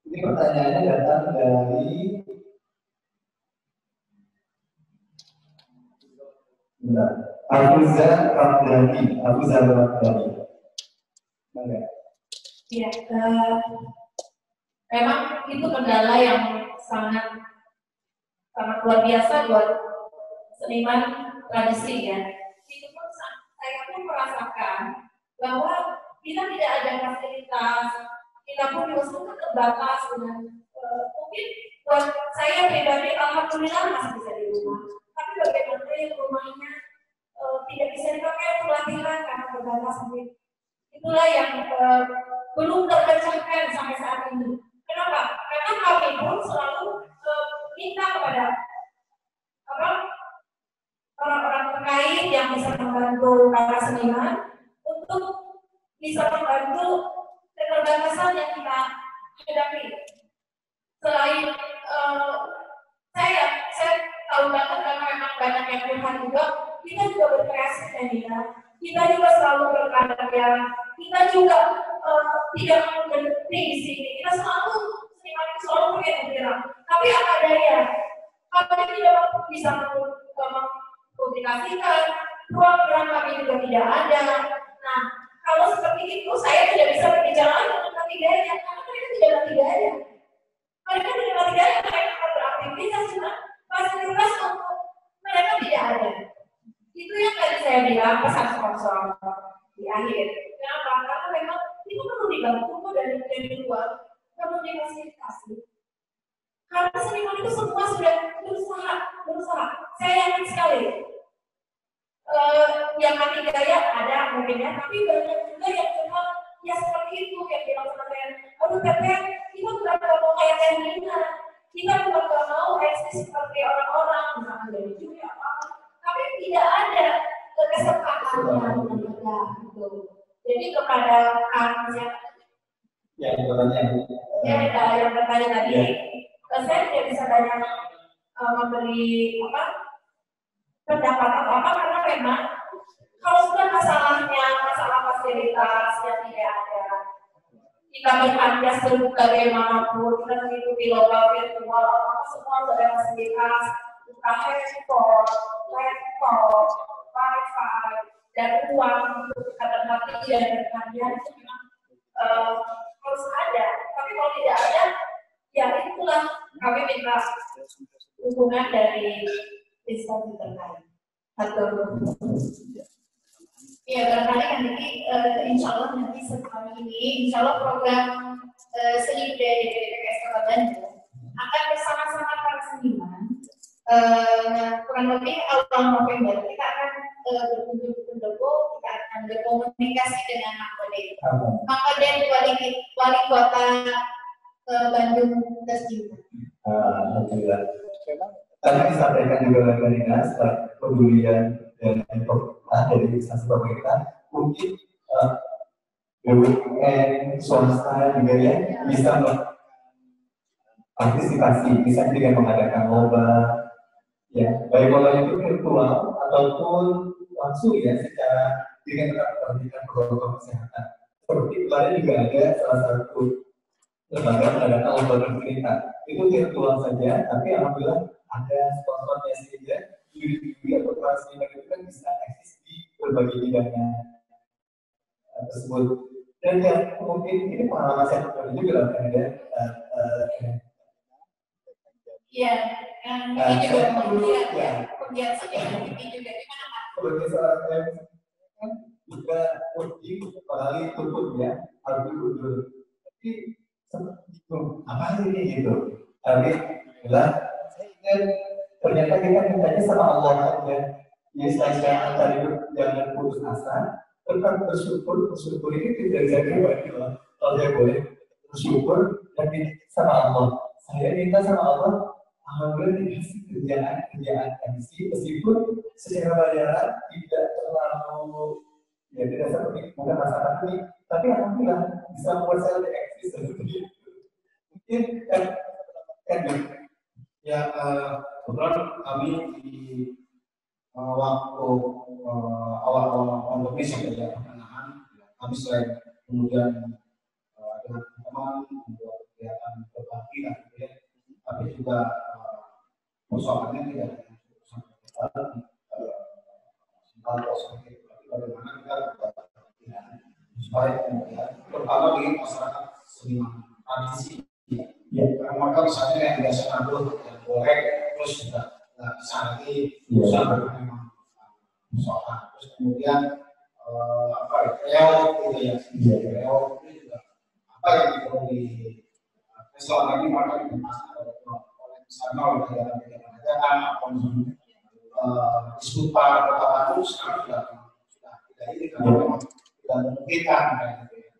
Ini pertanyaannya datang dari Abuza Rabdani. Iya, memang itu kendala yang sangat luar biasa buat seniman tradisi ya. Itu pun saya pun merasakan bahwa kita tidak ada fasilitas, kita pun juga sangat terbatas dengan mungkin buat saya pribadi alhamdulillah masih bisa di rumah. Tapi bagaimana yang rumahnya tidak bisa dipakai untuk latihan karena terbatas mungkin. Itulah yang belum terpecahkan sampai saat ini. Kenapa? Karena kami pun selalu minta kepada orang-orang terkait yang bisa membantu para seniman untuk bisa membantu keterbatasan yang kita hadapi. Selain saya tahu banget karena memang banyak yang Tuhan juga, kita juga berkreasi dan kita juga selalu berkarya, kita juga tidak berhenti di sini. Kita selalu seniman itu selalu bergerak. Tapi apa daya? Kami tidak bisa mempublikasikan, ruang gerak kami juga tidak ada. Nah, kalau seperti itu, saya tidak bisa berbicara dengan mati daya, karena mereka tidak mati daya. Mereka tidak mati daya, mereka beraktivitas, cuma fasilitas untuk mereka tidak ada. Itu yang tadi saya bilang pesan sponsor di akhir. Kenapa? Karena memang itu perlu dibantu dari luar, perlu difasilitasi. Karena seniman itu semua sudah berusaha. Saya yakin sekali. Yang mati daya ada mungkin ya, tapi banyak juga yang cuma ya seperti itu yang bilang sama saya. Aduh Teteh, kita bukan mau kayak Tenina, kita bukan mau eksis seperti orang-orang, misalnya dari juga apa. Tapi tidak ada kesempatannya gitu. Jadi kepada yang bertanya tadi, saya tidak bisa banyak memberi pendapat apa karena memang kalau sudah masalah fasilitas yang tidak ada, kita beraktivitas bagaimanapun, kita mengikuti lomba virtual, semua sudah fasilitas, buka handphone, laptop, wifi, dan uang untuk berbagi dan berkarya itu memang harus ada. Tapi kalau tidak ada, ya itulah kami minta dukungan dari instansi terkait. Ya, barangkali nanti insya Allah nanti setelah ini, insya Allah program seni budaya DPPKS Kota Bandung akan bersama-sama para seniman. Kurang lebih awal November kita akan berkunjung-kunjung, kita akan berkomunikasi dengan Makoden Wali Kota Bandung tersebut. Alhamdulillah. Tadi disampaikan juga oleh Nina setelah pedulian dan dari instansi pemerintah, mungkin BUMN swasta juga ya bisa partisipasi, misalnya dengan mengadakan lomba, ya baik lomba itu virtual ataupun langsung ya secara dengan tetap memperhatikan protokol kesehatan. Seperti kemarin juga ada salah satu lembaga mengadakan lomba bercerita, itu virtual saja, tapi alhamdulillah ada sponsornya sehingga juri-juri atau para seniman itu kan bisa eksis di berbagai bidangnya tersebut. Dan ya mungkin ini pengalaman saya pribadi juga kan ya. Iya, ini juga penggiat saja ini juga gimana Pak? Sebagai seorang kan juga working kembali turun ya, harus diundur. Tapi apa sih ini gitu? Tapi adalah ternyata kita mintanya sama Allah aja. Ya saya tadi jangan putus asa, tetap bersyukur ini tidak jadi wakil. Kalau saya boleh bersyukur dan sama Allah. Saya minta sama Allah, alhamdulillah dikasih kerjaan MC meskipun secara bayaran tidak terlalu ya tidak seperti bukan masalah ini, tapi alhamdulillah bisa membuat saya lebih eksis seperti itu. Mungkin kan ya kebetulan kami di waktu awal-awal pandemi sampai ya pertengahan kami selain kemudian dengan teman membuat kegiatan berbagi gitu ya, tapi juga persoalannya tidak sampai atau seperti itu. Tapi bagaimana kita supaya kemudian terutama di masyarakat seniman tradisi. Ya, karena mereka misalnya yang biasa nabung yang goreng terus juga nggak bisa lagi usaha memang usaha. Terus kemudian apa ya, reog gitu ya, reog itu juga apa yang perlu di selama ini mereka dimasukkan oleh misalnya oleh negara-negara kerajaan atau disebut para kota baru sekarang sudah tidak ini karena memang tidak memungkinkan kayak gitu ya.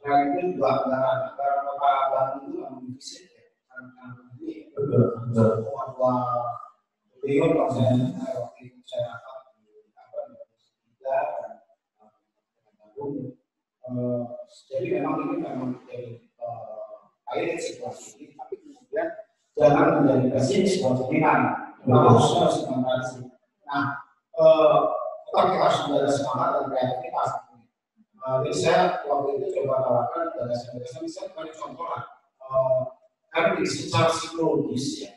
Selain itu juga negara kota baru itu memang defisit ya, karena ini dua triliun maksudnya waktu itu saya dapat jadi memang ini memang jadi air situasi ini, tapi kemudian jangan menjadi pesimis sebuah pilihan. Harusnya harus mengatasi. Nah, kita harus menjaga semangat dan kreativitas. Jadi saya waktu itu coba tawarkan gagasan-gagasan, misalnya contoh lah, kan secara psikologis ya,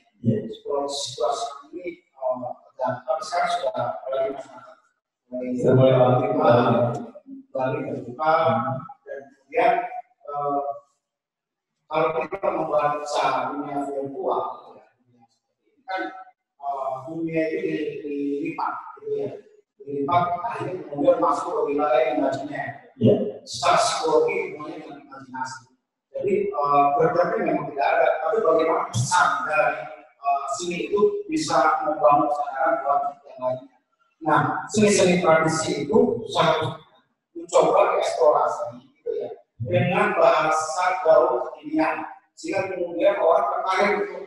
situasi ini tapi sekarang sudah mulai masyarakat mulai terbuka dan kemudian kalau kita membuat usaha dunia virtual, kan dunia itu dilipat, gitu ya, dilipat akhirnya kemudian masuk ke wilayah imajiner. Secara psikologi semuanya dengan imajinasi. Jadi berarti memang tidak ada, tapi bagaimana pesan dari seni itu bisa membangun kesadaran buat yang lainnya. Nah, seni-seni tradisi itu harus mencoba eksplorasi, gitu ya, dengan bahasa gaul kekinian, sehingga kemudian orang tertarik untuk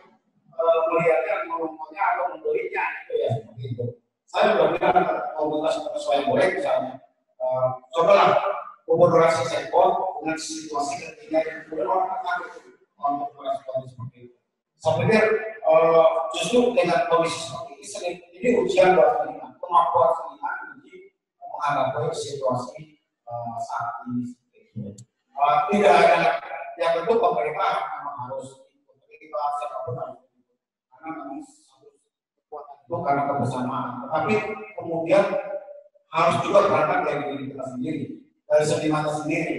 melihatnya, menontonnya atau membelinya, gitu ya, seperti itu. Saya berbilang komunitas sesuai boleh misalnya, cobalah kolaborasi sektor dengan situasi kekinian yang kemudian orang tertarik untuk merespon seperti itu. Saya pikir justru dengan kondisi seperti ini ujian buat seniman, kemampuan seniman untuk menghadapi situasi saat ini. Tidak hanya yang tentu pemerintah memang harus terlibat, siapapun harus karena memang kekuatan itu karena kebersamaan. Tetapi kemudian harus juga berangkat dari diri kita sendiri, dari seniman sendiri.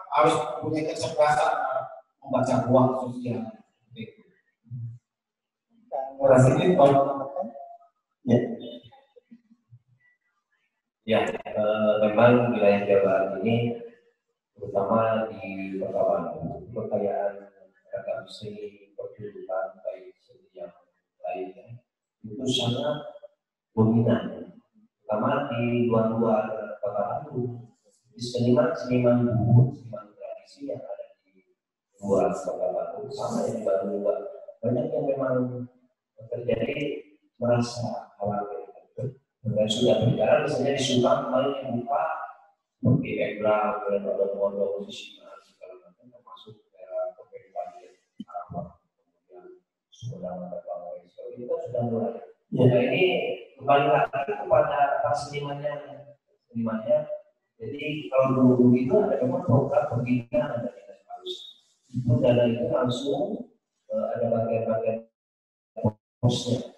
Harus punya kecerdasan membaca ruang sosial. Rasanya ya, memang wilayah Jawa Barat ini terutama di Kota Bandung kekayaan ragam seni pertunjukan baik seni yang lainnya itu sangat dominan, terutama di luar Kota Bandung. Di seniman tradisi yang ada di luar Kota Bandung sama yang di Bandung juga banyak yang memang terjadi merasa khawatir. Dan sudah berjalan, misalnya di Subang kemarin yang buka seperti background, kemudian model musisi segala macam, termasuk era pemerintahan Arafah, kemudian Sumedang dan lain sebagainya, itu sudah mulai. Nah ini kembali lagi kepada para senimannya. Jadi kalau dulu itu ada memang program pembinaan dari harus itu dana itu langsung ada bagian-bagian posnya.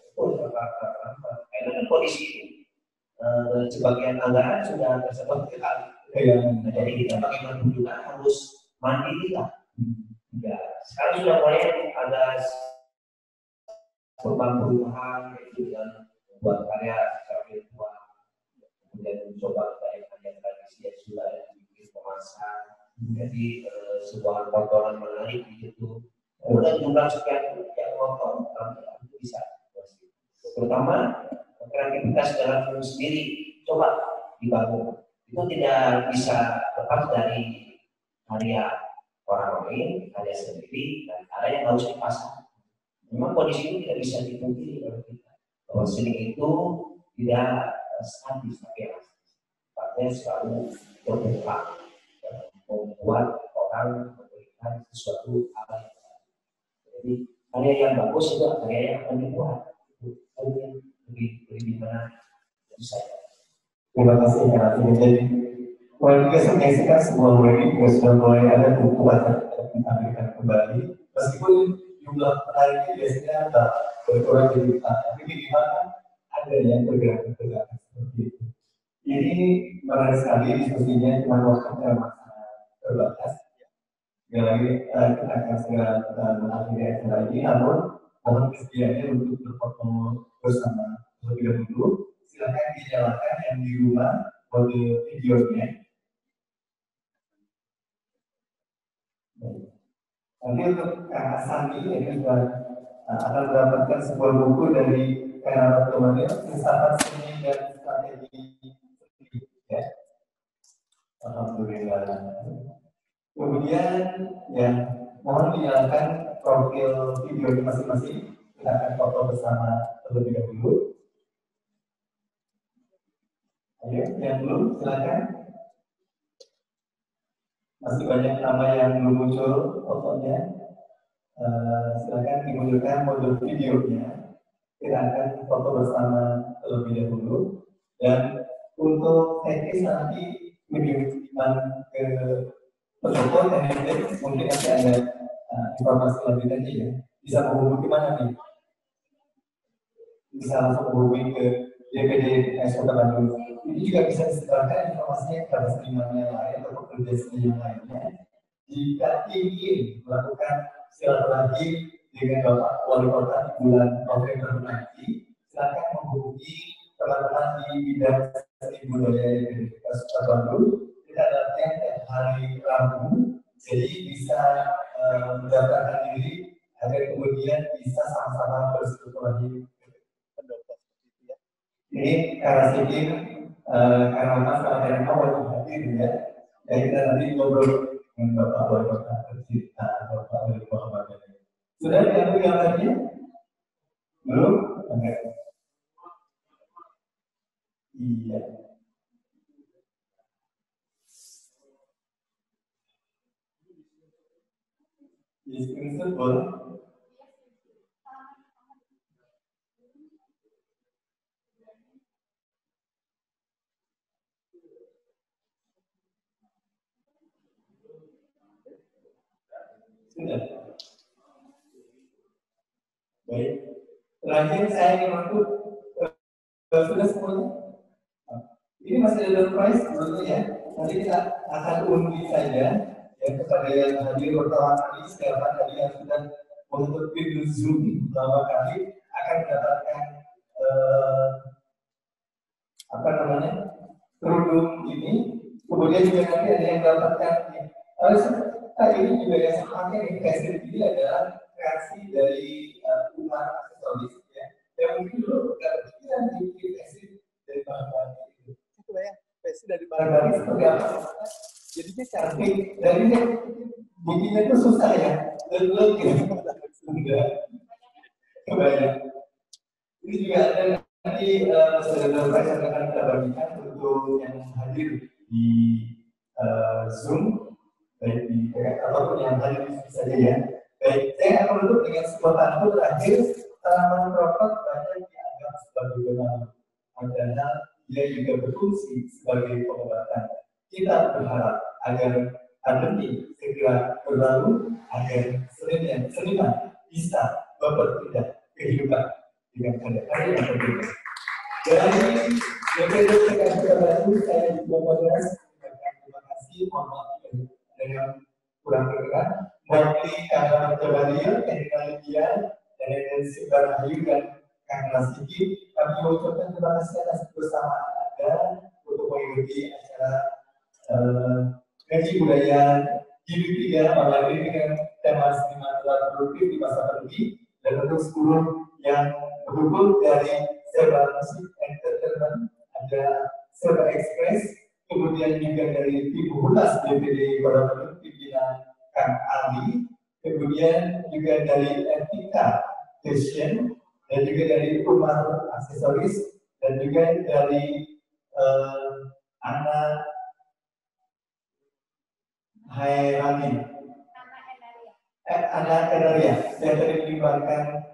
Karena kan kondisi ini sebagian anggaran sudah tersebar sekali. Nah, jadi kita bagaimana juga harus mandiri lah. Ya, sekarang sudah mulai ada perubahan itu dan membuat karya secara virtual, kemudian mencoba karya tradisi yang sudah dibikin pemasan. Jadi sebuah tontonan menarik di YouTube. Kemudian jumlah sekian yang nonton itu bisa. Terutama kreativitas dalam film sendiri coba dibangun. Itu tidak bisa lepas dari karya orang lain, karya sendiri, dan karya yang harus dipasang. Memang kondisi ini tidak bisa dipungkiri oleh kita bahwa seni itu tidak statis tapi sifatnya selalu berkembang, membuat orang memberikan sesuatu hal yang baru. Jadi karya yang bagus itu karya yang akan dibuat. Lebih menarik dari saya. Terima kasih Kak Arifin. Jadi, juga saya menyaksikan sebuah webinar juga sudah mulai ada buku ditampilkan kembali. Meskipun jumlah penariknya biasanya berkurang dari kita, tapi minimal ada yang bergerak seperti itu. Ini menarik sekali diskusinya, cuma waktunya masih terbatas. Sekali lagi kita akan segera mengakhiri acara ini, namun mohon kesediaannya untuk berfoto bersama terlebih dahulu. Silakan dinyalakan yang di rumah mode videonya. Nanti untuk Kak Sandi ini juga akan mendapatkan sebuah buku dari Kak Temannya, Filsafat Seni dan Strategi Seni. Ya. Alhamdulillah. Kemudian ya mohon dinyalakan profil video di masing-masing. Kita akan foto bersama terlebih dahulu. Ayo, yang belum silakan. Masih banyak nama yang belum muncul fotonya. Silakan dimunculkan mode videonya. Kita akan foto bersama terlebih dahulu. Dan untuk teknis nanti menunjukkan ke peserta teknik mungkin nanti ada informasi lebih tadi ya. Bisa menghubungi mana nih? Bisa langsung menghubungi ke DPD Kota Bandung. Ini juga bisa disebarkan informasinya kepada seniman yang lain atau pekerja seni yang lainnya. Jika ingin melakukan silaturahmi dengan Bapak Wali Kota di bulan November nanti, silakan menghubungi teman-teman di bidang seni budaya di Kota Bandung. Kita datang hari Rabu, jadi bisa mendaftarkan diri agar kemudian bisa sama-sama bersilaturahmi. Ini karena sedikit karena Mas sama Terima wajib hadir ya. Jadi kita nanti ngobrol dengan Bapak Wali Kota tercinta, Bapak Wali Kota Bandung. Sudah diambil gambarnya? Belum? Enggak. Iya. Di screenshot boleh? Sudah. Baik. Terakhir saya ingin masuk sudah semuanya. Ini masih ada prize sebetulnya ya. Nanti kita akan undi saja ya kepada yang hadir pertama kali. Sekarang tadi yang sudah menutup video Zoom pertama kali akan mendapatkan apa namanya kerudung ini. Kemudian juga nanti ada yang mendapatkan ini juga yang saya pakai nih, kasir ini adalah kreasi dari Umar Aksesoris ya. Yang mungkin dulu tidak berpikiran di kasir dari bahan-bahan itu. Itu ya, kasir dari bahan-bahan seperti apa? Jadinya cantik. Dari bikinnya itu susah ya. Lalu sudah kebanyakan. Ini juga ada nanti saudara-saudara yang akan kita bagikan untuk yang hadir di Zoom. Baik di ataupun yang hadir di sini saja ya. Baik, saya akan menutup dengan sebuah tanda terakhir. Tanaman rokok banyak dianggap sebagai benar, padahal dia juga berfungsi sebagai pengobatan. Kita berharap agar pandemi segera berlalu, agar seniman bisa berpindah kehidupan dengan karya-karya yang berbeda. Dari DPD Kota Bandung, saya juga mengucapkan terima kasih, mohon maaf dengan kurang berkenan, mewakili Kang Jabalia, Kang Lydia, dan Sebar Ayu dan Kang Rasiki. Kami mengucapkan terima kasih atas kebersamaan Anda untuk mengikuti acara Ngaji Budaya Jilid 3 malam ini dengan tema seniman produktif di masa pandemi, dan untuk 10 yang berhubung dari Sebar Musik Entertainment ada Sebar Express. Kemudian juga dari tim Humas DPD Kota Bandung pimpinan Kang Ali, kemudian juga dari Etika Fashion, dan juga dari Umar Aksesoris, dan juga dari Ana Hairani, Ana Enaria, yang tadi melibatkan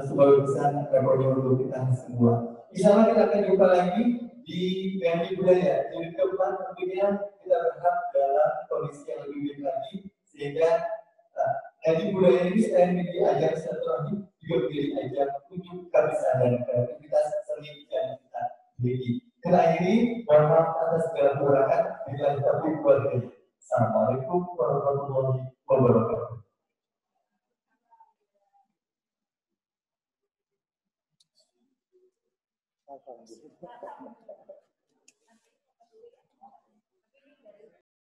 sebagai pesan reporter untuk kita semua. Insya Allah kita akan jumpa lagi di Ngaji Budaya. Jadi keempat tentunya kita berharap dalam kondisi yang lebih baik lagi, sehingga Ngaji Budaya ini selain menjadi ajang silaturahmi juga menjadi ajang unjuk kebiasaan dan kreativitas seni sebagainya. Assalamualaikum warahmatullahi wabarakatuh.